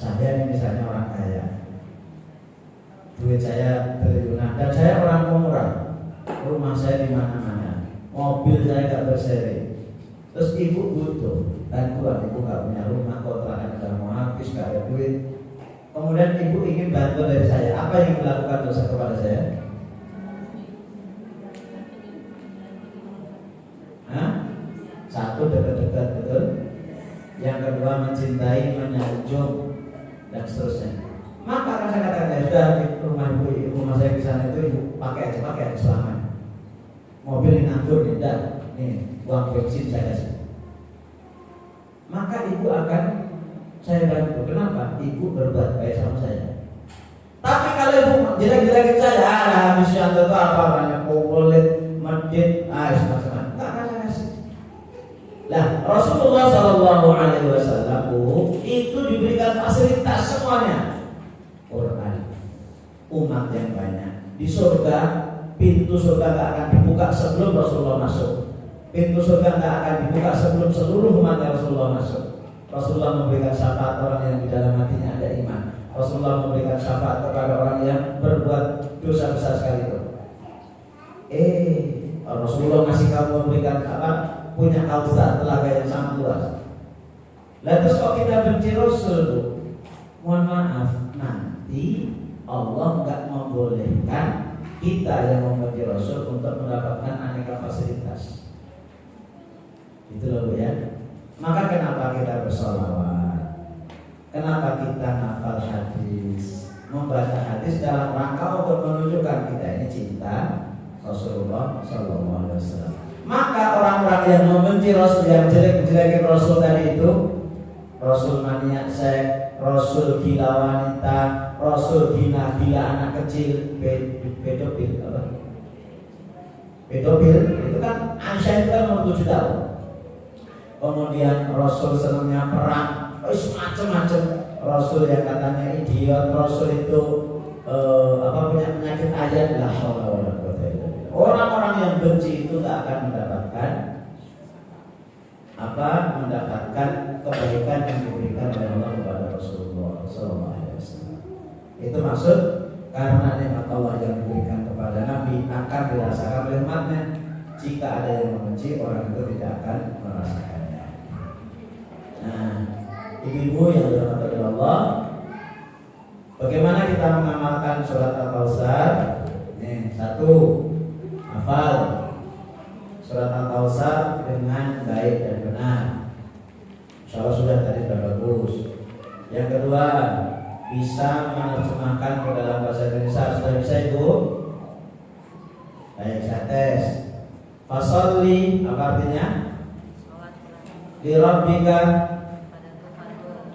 Saya ini misalnya orang kaya, duit saya triliunan, dan saya orang pemurah, rumah saya di mana-mana, mobil saya nggak berseri. Terus ibu butuh bantuan, ibu nggak punya rumah, kontrakan sudah mau habis, nggak ada duit. Kemudian ibu ingin bantuan dari saya, apa yang dilakukan dosa kepada saya? Satu, dekat-dekat, betul. Yang kedua, mencintai, menyanjung, dan seterusnya. Maka akan saya katakan, sudah di rumah saya di sana itu ibu pakai aja selamanya. Mobil ini nganggur, nih uang bensin saya kasih. Maka ibu akan saya bantu. Kenapa? Ibu berbuat baik sama saya. Tapi kalau ibu jelek-jelekin saya, Misyanto itu apa banyak kulit, medit, semacam-macam, tak akan saya kasih. Nah, Rasulullah SAW itu diberikan fasilitas semuanya. Quran, umat yang banyak. Di surga, pintu surga gak akan dibuka sebelum Rasulullah masuk. Pintu surga gak akan dibuka sebelum seluruh umat Rasulullah masuk. Rasulullah memberikan syafaat orang yang di dalam hatinya ada iman. Rasulullah memberikan syafaat kepada orang yang berbuat dosa besar sekalipun. Rasulullah masih kamu memberikan punya kausar, telaga yang sangat luas. Lalu terus kok kita benci Rasul? Mohon maaf, nanti Allah nggak membolehkan kita yang membenci Rasul untuk mendapatkan aneka fasilitas. Itu loh, Bu, ya. Maka kenapa kita bersolawat? Kenapa kita hafal hadis? membaca hadis dalam rangka untuk menunjukkan kita ini cinta Rasulullah SAW. Maka orang-orang yang membenci Rasul, yang jelek-jelekin Rasul tadi itu, Rasul maniak seks, Rasul gila wanita, Rasul gila anak kecil, pedofil, pedofil itu kan Aisyah itu kan umur 7 tahun. Kemudian Rasul senangnya perang, macam-macam. Rasul yang katanya idiot, Rasul itu punya penyakit ayat, la haula wala quwwata illa billah. Orang-orang yang benci itu tidak akan mendapatkan kebaikan yang diberikan oleh Allah kepada Rasulullah SAW. Itu maksud karena nikmat Allah yang diberikan kepada Nabi akan dirasakan oleh umatnya. Jika ada yang membenci, orang itu tidak akan merasakannya. Nah, ibu-ibu yang dirahmati oleh Allah, bagaimana kita mengamalkan surat Al-Kautsar? Nih, 1, hafal surat Al-Kautsar dengan baik dan benar. Insyaallah sudah tadi sudah bagus. Yang kedua, bisa menerjemahkan ke dalam bahasa Indonesia. Sudah bisa Ibu? Baik, saya tes. Fasholli apa artinya? Li rabbika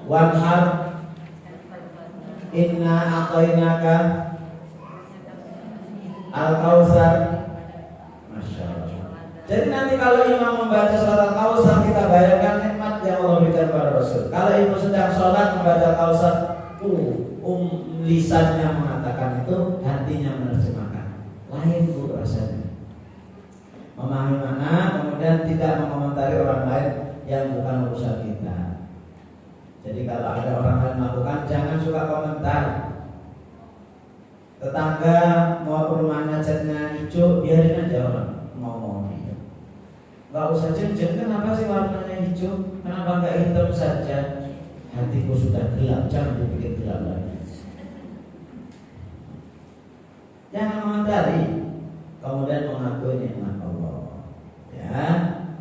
wanhar inna a'tainaka al-kautsar. Masya Allah. Jadi nanti kalau imam membaca surat al-kautsar, kita bayangkan nikmat yang Allah berikan kepada Rasul. Kalau ibu sedang sholat membaca al-kautsar, lisannya mengatakan itu, hatinya menerjemahkan. Lain bu rasanya. Memahami mana, kemudian tidak mengomentari orang lain yang bukan urusan kita. Jadi kalau ada orang lain melakukan, jangan suka komentar. Tetangga mau rumahnya catnya hijau, biarin aja orang ngomong. Gak usah jeng-jeng, kenapa sih warnanya hijau? Kenapa gak hitam saja? Hatiku sudah gelap, jangan dibikin gelap lagi. Jangan mengomentari, kemudian mengakui nikmat Allah. Ya,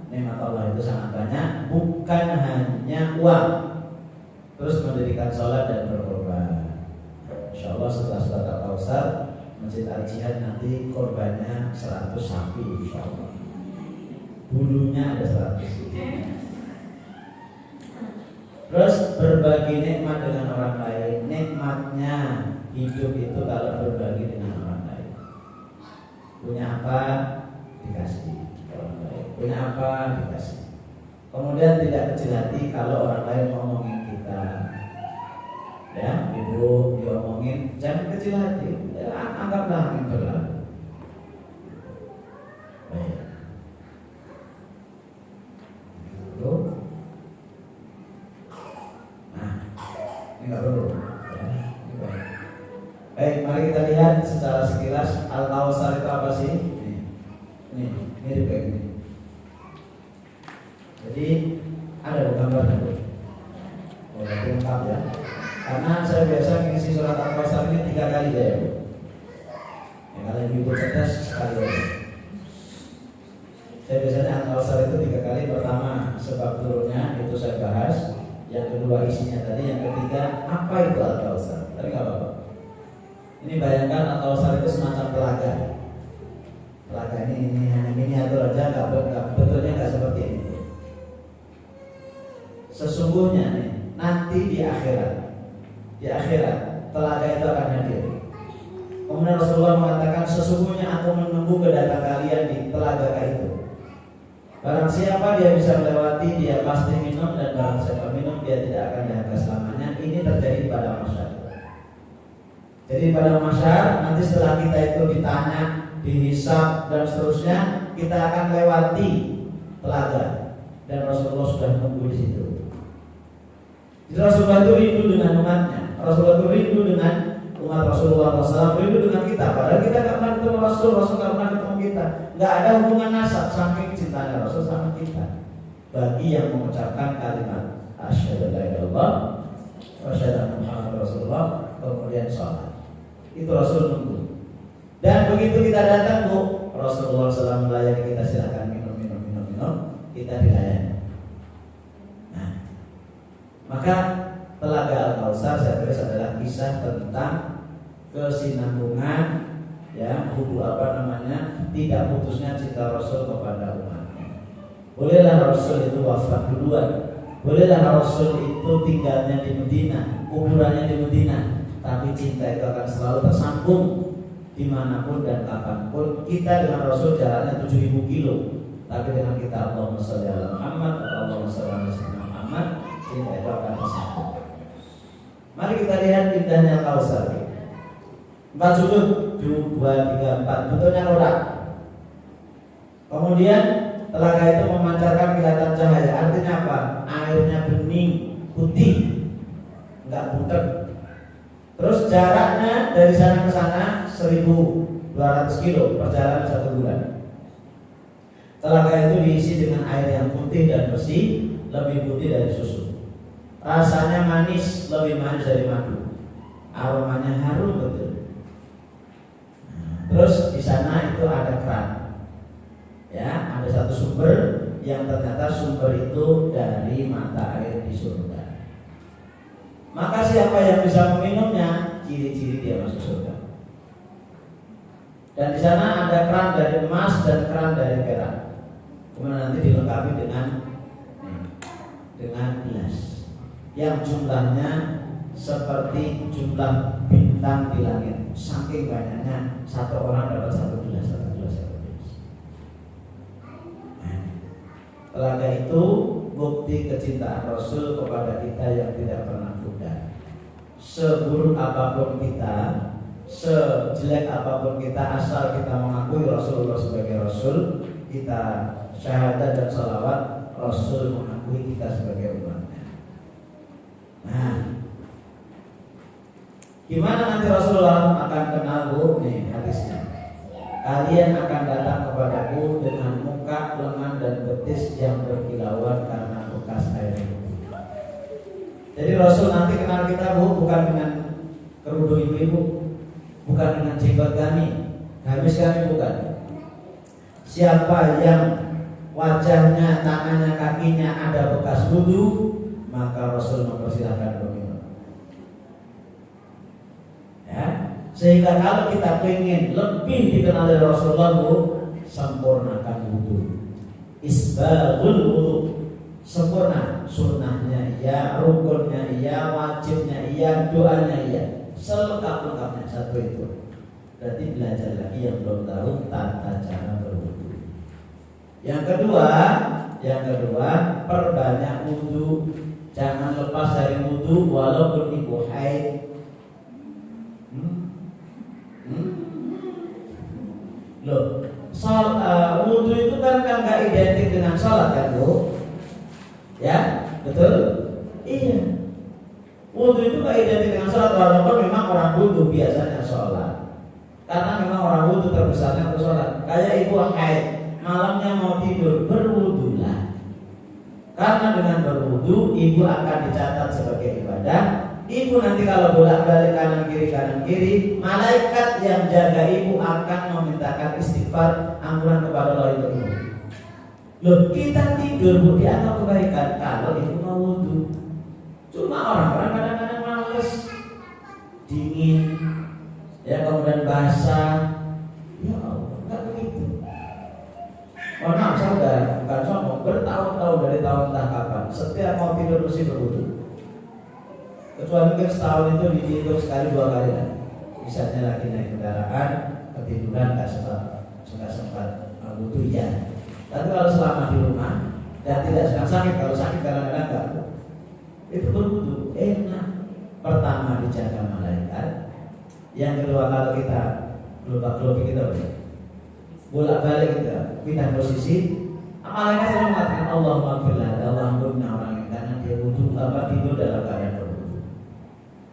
nikmat Allah itu sangat banyak, bukan hanya uang. Terus mendirikan sholat dan berkorban. Insyaallah setelah surat Al-Kautsar, Masjid Al-Jihad nanti korbannya 100 sapi insyaallah. Bulunya ada 100. Terus berbagi nikmat dengan orang lain. Nikmatnya hidup itu kalau berbagi dengan orang lain. Punya apa dikasih orang lain. Punya apa dikasih. Kemudian tidak kecil hati kalau orang lain ngomongin kita. Ya, ibu diomongin, jangan kecil hati. Ya, anggaplah angin berlalu. Baik. Nah, ini nggak perlu. Ya, ini baik. Baik, mari kita lihat secara sekilas Al-Kautsar itu apa sih? Ini mirip kayak gini. Jadi ada gambarnya bu. Berarti lengkap ya. Karena saya biasa mengisi surat Al-Kautsar ini 3 kali ya bu. Ya, kalau ibu cerdas sekali ya. Saya biasanya Al-Kautsar itu 3 kali. Pertama sebab turunnya itu saya bahas. Yang kedua isinya tadi. Yang ketiga apa itu Al-Kautsar. Tapi nggak apa-apa. Ini bayangkan Al-Kautsar itu semacam telaga. Telaga ini hanya miniatur aja, betulnya nggak seperti ini. Sesungguhnya nih, nanti di akhirat telaga itu akan hadir. Kemudian Rasulullah mengatakan, sesungguhnya aku menunggu kedatangan kalian di telaga itu. Barang siapa dia bisa melewati, dia pasti minum, dan barang siapa minum, dia tidak akan dahaga selamanya. Ini terjadi pada masyarakat. Jadi pada masyarakat nanti setelah kita itu ditanya, dihisab dan seterusnya, kita akan lewati telaga. Dan Rasulullah sudah menunggu di situ. Jadi Rasulullah itu rindu dengan umatnya. Rasulullah itu rindu dengan umat Rasulullah SAW, rindu dengan kita. Padahal kita tidak pernah ketemu Rasul tidak pernah ketemu kita. Tidak ada hubungan nasab saking cintanya Rasul sama kita. Bagi yang mengucapkan kalimat asyhadu an la ilaha illallah wa asyhadu anna Muhammadar Rasulullah, kemudian sholat. Itu Rasul nunggu. Dan begitu kita datang bu, Rasulullah SAW melayani kita, silakan minum, kita dilayani. Maka telaga Al-Kautsar saya tulis adalah kisah tentang kesinambungan, ya, tidak putusnya cinta Rasul kepada umatnya. Bolehlah Rasul itu wafat duluan, bolehlah Rasul itu tinggalnya di Medina, kuburannya di Medina, tapi cinta itu akan selalu tersambung dimanapun dan kapanpun. Kita dengan Rasul jaraknya 7.000 kilo, tapi dengan kita Allahumma sholli ala Muhammad atau Allahumma sholli ala Muhammad, cinta itu akan tersambung. Mari kita lihat indahnya Kausar. 4 sudut, 2, 3, 4 bentuknya kotak. Kemudian telaga itu memancarkan kilatan cahaya. Artinya apa? Airnya bening, putih, enggak butek. Terus jaraknya dari sana ke sana 1.200 kilo, perjalanan 1 bulan. Telaga itu diisi dengan air yang putih dan bersih, lebih putih dari susu. Rasanya manis, lebih manis dari madu. Aromanya harum betul. Terus di sana itu ada keran. Ya, ada satu sumber yang ternyata sumber itu dari mata air di surga. Maka siapa yang bisa meminumnya, ciri-ciri dia masuk surga. Dan di sana ada keran dari emas dan keran dari perak. Kemudian nanti dilengkapi dengan gelas yang jumlahnya seperti jumlah bintang di langit. Saking banyaknya, satu orang dapat satu gelas. Telaga itu bukti kecintaan Rasul kepada kita yang tidak pernah pudar. Seburuk apapun kita, sejelek apapun kita, asal kita mengakui Rasulullah sebagai Rasul, kita syahadat dan salawat, Rasul mengakui kita sebagai umatnya. Nah, gimana nanti Rasulullah akan kenal? Nih hadisnya. Kalian akan datang kepadaku dengan muka, lengan dan betis yang berkilauan karena bekas air putih. Jadi Rasul nanti kenal kita bukan dengan kerudung ibu-ibu, bukan dengan jenggot kami, gamis kami, bukan. Siapa yang wajahnya, tangannya, kakinya ada bekas wudu, maka Rasul mempersilahkan meminum. Ya. Sehingga kalau kita ingin lebih dikenal oleh Rasulullah, sempurnakan wudu. Isbaghul wudu, sempurna. Sunnahnya iya, rukunnya iya, wajibnya iya, doanya iya, selengkap-lengkapnya satu itu. Berarti belajar lagi yang belum tahu tata cara berwudu. Yang kedua, perbanyak wudu. Jangan lepas dari wudu walaupun ibu haid. Loh, wudu itu kan nggak identik dengan sholat kan, Bu? Ya, betul? Iya. Wudu itu nggak identik dengan sholat, walaupun memang orang wudu biasanya sholat. Karena memang orang wudu terbesarnya untuk sholat. Kayak ibu haid, malamnya mau tidur, berwudulah. Karena dengan berwudu, ibu akan dicatat sebagai ibadah. Ibu nanti kalau bolak-balik kanan kiri, malaikat yang jaga ibu akan memintakan istighfar, ampunan kepada Allah itu. Loh, kita tidur Bu dianggap kebaikan kalau ibu mau wudu. Cuma orang-orang kadang-kadang males, dingin, ya kemudian basah. Ya Allah, enggak begitu. Mohon maaf, saya bukan sombong, bertahun-tahun dari tahun entah kapan, setiap mau tidur mesti berwudu. Kecuali mungkin setahun itu dihitung sekali 2 kali lah. Misalnya lagi naik kendaraan, ketiduran nggak sempat wudu ya. Tapi kalau selama di rumah dan tidak sedang sakit, kalau sakit kadang-kadang nggak, itu berwudu enak. Pertama dijaga malaikat, yang kedua kalau kita gelombang kita bolak-balik kita pindah posisi, malaikat selalu mengatakan Allahumma firlah, Allahumma orang yang karena dia wudu tidur dalam keadaan berwudu.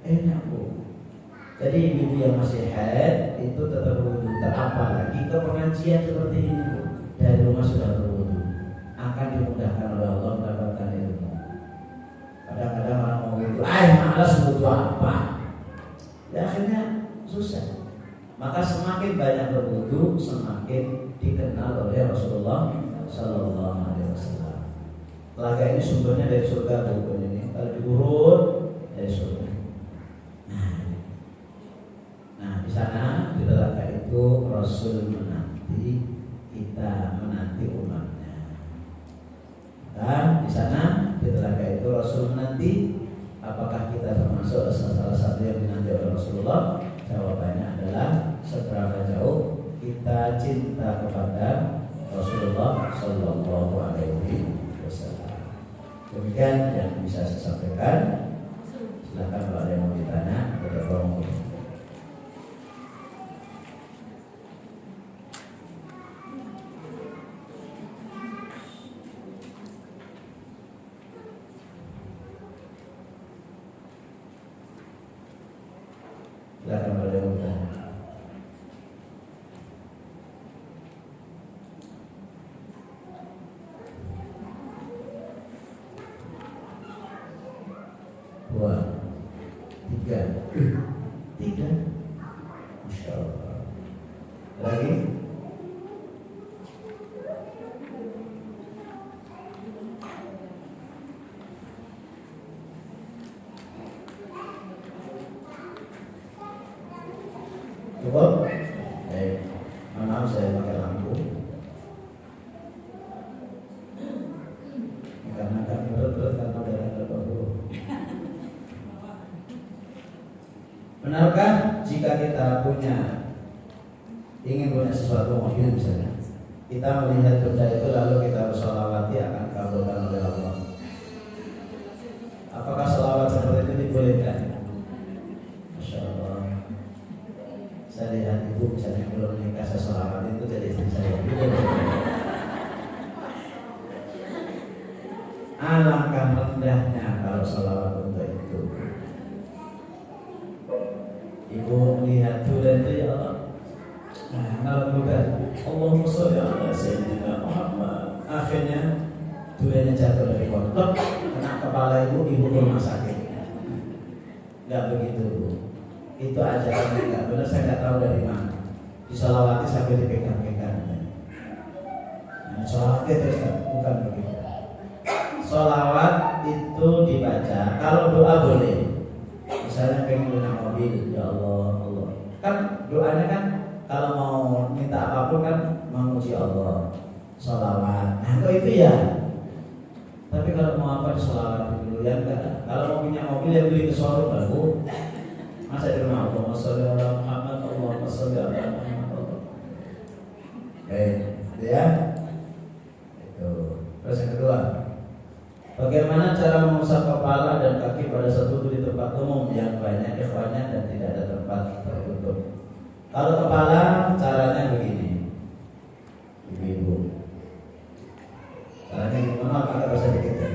Enak Bu. Jadi ibu yang masih haid itu tetap berwudu. Apalagi ke pengajian seperti ini Bu, dari rumah sudah berwudu, akan dimudahkan oleh Allah mendapatkan ilmu. Kadang-kadang orang mau wudu, malas wudu apa? Ya akhirnya susah. Maka semakin banyak berwudu, semakin dikenal oleh Rasulullah Sallallahu Alaihi Wasallam. Telaga ini sumbernya dari surga Bu. Ini kalau diurut dari surga. Nah, Rasul menanti, kita menanti umatnya. Dan di sana di telaga itu Rasul menanti. Apakah kita termasuk salah satu yang dinanti oleh Rasulullah? Jawabannya adalah seberapa jauh kita cinta kepada Rasulullah Sallallahu Alaihi Wasallam. Demikian yang bisa saya sampaikan. Silakan kalau ada yang mau ditanya, kita tolong. Silakan kalau ada yang mau ditanya. Dua, tiga, Masya Allah. Lagi? Cukup? Maaf saya pakai lampu. Karena kan berat-berat karena darah tertentu. Benarkah jika kita ingin punya sesuatu mobil misalnya, kita melihat benda itu lalu kita bersolawati akan kabulkan oleh Allah? Apakah solawat seperti itu dibolehkan? Masya Allah. Saya lihat ibu misalnya belum menikah, saya solawat itu jadi istri saya. Alangkah rendahnya kalau solawat untuk itu. Ibu melihat durian itu, ya Allah, kalau bukan Allahumma sholli ala sayyidina Muhammad, akhirnya duriannya jatuh dari kotak, kena kepala ibu ke rumah sakit. Enggak begitu, Bu. Itu ajarannya enggak benar, saya enggak tahu dari mana. Disolawati sampai dipegang-pegang. Solawat itu bukan begitu. Solawat itu dibaca, kalau doa boleh. Misalnya pengen punya mobil, ya Allah, Allah. Kan doanya kan kalau mau minta apapun kan memuji Allah, sholawat. Nah kok itu ya. Tapi kalau mau apa sholawat dulu ya enggak. Kalau mau punya mobil ya beli ke showroom baru. Masa di rumah Allahumma sholli ala Muhammad, Allahumma sholli ala Muhammad. Oke, itu ya. Itu. Terus yang kedua, bagaimana cara mengusap kepala dan kaki pada saat duduk di tempat umum yang banyak ikhwannya dan tidak ada tempat tertutup? Kalau kepala caranya begini, ibu-ibu. Caranya gimana? Agak bahasa dikit ya.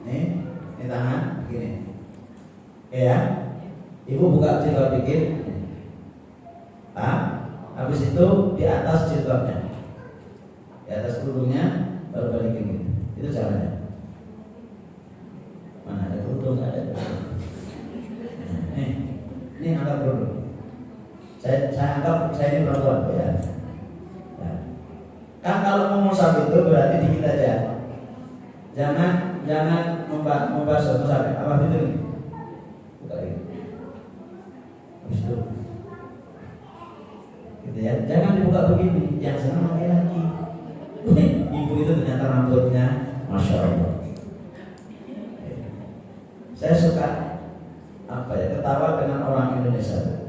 Ini tangan begini. Oke ya. Ibu buka jilbab dikit. Habis itu di atas jilbabnya. Di atas kerudungnya baru balikin gitu. Itu caranya. Mana ada kerudung? Nggak ada. Ini angkat kerudung. Saya anggap saya ini perempuan ya. Nah, kan kalau mengusap itu berarti dikit aja. Jangan membasuh musafir. Apa itu? Buka ini. Habis itu. Gitu ya. Jangan dibuka begini. Yang senang laki-laki. Ibu itu ternyata rambutnya Masya Allah. Saya suka ketawa dengan orang Indonesia.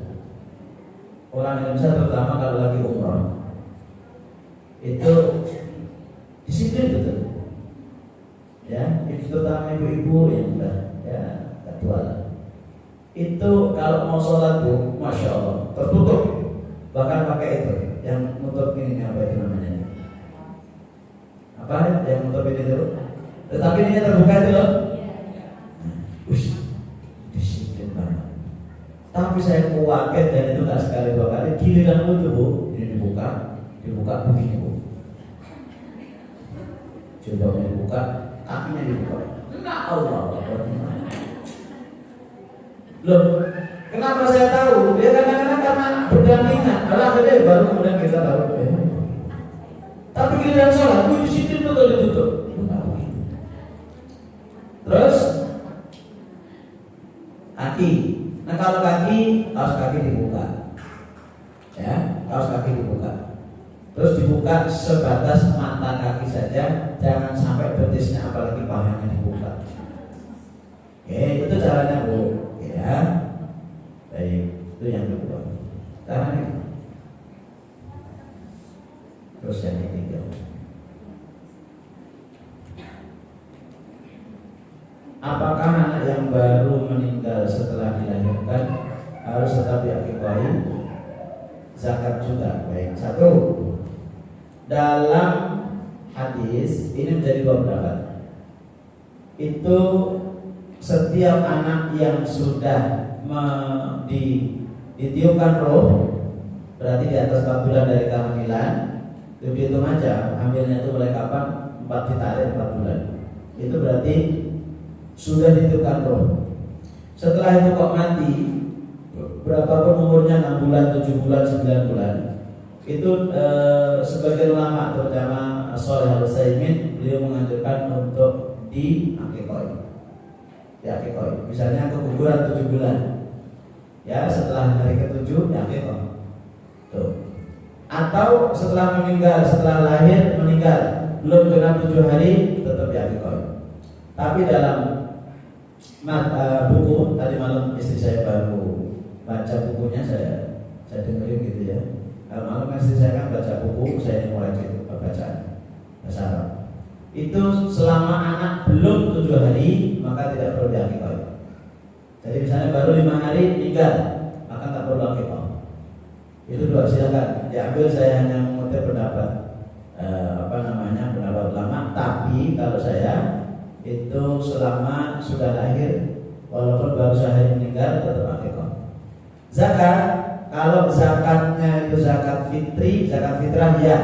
Orang Indonesia terutama kalau lagi umroh itu disiplin betul. Ya, itu terutama ibu-ibu yang udah ya gak tua lah. Itu kalau mau sholat Bu, Masya Allah, tertutup. Bahkan pakai itu yang nutup ini, apa itu namanya? Apa yang nutup ini dulu? Tetapi ini terbuka itu loh. Disiplin banget. Tapi saya kuaget dan itu nggak sekali dua kali. Giliran itu Bu, ini dibuka begini Bu. Jilbabnya dibuka, kakinya dibuka. Nah Allah. Loh, kenapa saya tahu? Dia kadang-kadang karena berdampingan. Kalau akhirnya baru kemudian kita baru. Tapi giliran sholat, di situ betul ditutup. Terus kaki. Nah kalau kaki dibuka. Ya, kaos kaki dibuka. Terus dibuka sebatas mata kaki saja, jangan sampai betisnya apalagi pahanya dibuka. Oke, itu caranya Bu. Ya, baik, itu yang kedua. Caranya. Terus yang ketiga. Apakah anak yang baru meninggal setelah dilahirkan harus tetap diakikahi? Zakat juga. Baik, satu. Dalam hadis ini menjadi dua pendapat. Itu setiap anak yang sudah ditiupkan roh, berarti di atas 4 bulan dari kehamilan, itu dihitung aja hamilnya itu mulai kapan, 4 ditarik 4 bulan. Itu berarti sudah ditiupkan roh. Setelah itu kok mati, berapapun umurnya, 6 bulan, 7 bulan, 9 bulan, itu sebagian ulama terutama Shalih Al-Utsaimin beliau menganjurkan untuk diakikahi. Misalnya keguguran 7 bulan, ya setelah hari ke-7 diakikahi. Tuh. Atau setelah meninggal, setelah lahir meninggal, belum genap 7 hari tetap diakikahi. Tapi dalam buku tadi malam istri saya baru baca bukunya, saya dengerin gitu ya. Malam istri saya kan baca buku, saya mulai gitu bacaan bahasa Arab. Itu selama anak belum 7 hari maka tidak perlu diakikahi. Jadi misalnya baru 5 hari meninggal, maka tak perlu akikah. Itu dua, silakan diambil. Saya hanya mengutip pendapat pendapat ulama. Tapi kalau saya itu selama sudah lahir walaupun baru sehari meninggal tetap akikah. Zakat, kalau zakatnya itu zakat fitri, zakat fitrah ya.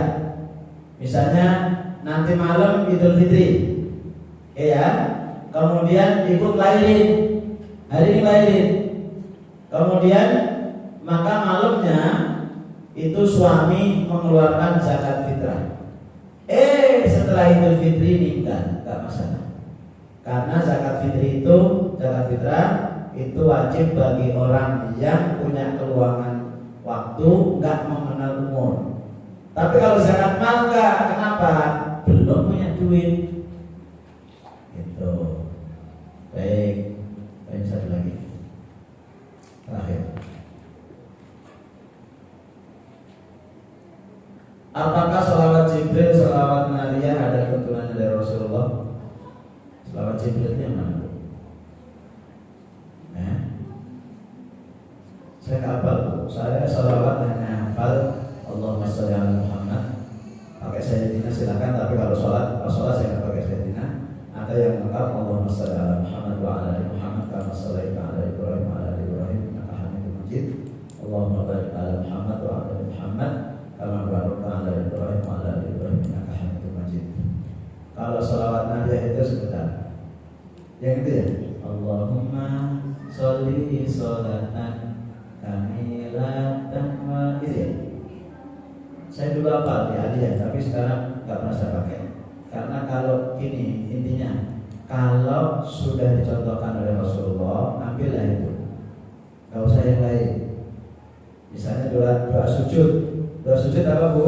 Misalnya nanti malam Idul Fitri, ya, kemudian ibu lahirin, hari ini lahirin, kemudian maka malamnya itu suami mengeluarkan zakat fitrah. Setelah Idul Fitri meninggal, nggak masalah. Karena zakat fitri itu, zakat fitrah itu wajib bagi orang yang punya keluangan waktu, nggak mengenal umur. Tapi kalau zakat mal nggak, kenapa? Belum punya duit. Itu. Baik. Baik, satu lagi. Terakhir. Apakah sholawat Jibril, sholawat Nariyah ada tuntunannya dari Rasulullah? Sholawat Jibril itu yang mana? Saya nggak hafal. Saya sholawat hanya hafal Allahumma sholli ala Muhammad. Pakai Sayyidina silakan, tapi kalau sholat saya nggak pakai Sayyidina. Ada yang lengkap Allahumma sholli ala Muhammad wa ala ali Muhammad kama shallaita ala Ibrahim wa ala ali Ibrahim innaka Hamidum Majid. Allahumma barik ala Muhammad wa ala ali Muhammad kama barakta ala Ibrahim wa ala ali Ibrahim innaka Hamidum Majid. Kalau sholawat Nabi itu sebentar. Yang itu ya. Allahumma sholli sholatan kamilatan wa itu ya. Saya dulu hafal di Aliyah, tapi sekarang nggak pernah saya pakai. Karena kalau gini intinya, kalau sudah dicontohkan oleh Rasulullah, ambillah itu. Gak usah yang lain. Misalnya doa sujud. Doa sujud apa Bu?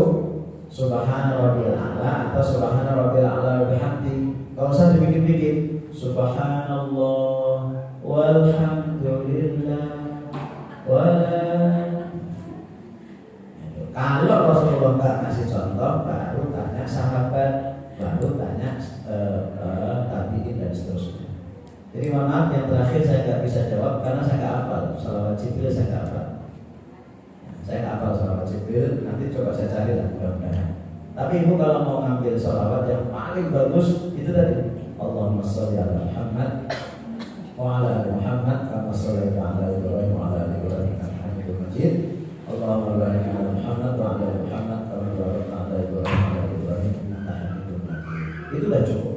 Subhana rabbil a'la atau Subhana rabbil a'la wa bihamdi. Gak usah dibikin-bikin. Subhanallah walhamdulillah wala. Kalau Rasulullah nggak ngasih contoh, baru tanya sahabat, baru tanya tabi'in dan seterusnya. Jadi mohon maaf, yang terakhir saya nggak bisa jawab karena saya nggak hafal. Sholawat Jibril saya nggak hafal. Saya nggak hafal sholawat Jibril. Nanti coba saya cari lah mudah-mudahan. Tapi ibu kalau mau ngambil sholawat yang paling bagus itu tadi Allahumma sholli ala Muhammad wa ala ali Muhammad kama shallaita ala Ibrahim wa ala ali Ibrahim innaka Hamidum Majid. Allahumma barik ala Muhammad wa ala ali Muhammad kama barakta ala Ibrahim wa ala ali Ibrahim innaka Hamidum Majid. Itu sudah cukup.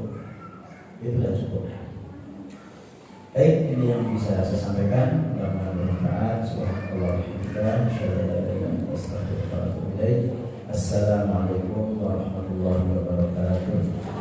Itu sudah cukup. Baik, ini yang bisa saya sampaikan. Mudah-mudahan bermanfaat. Subhanallah wa bihamdihi. Assalamualaikum warahmatullahi wabarakatuh.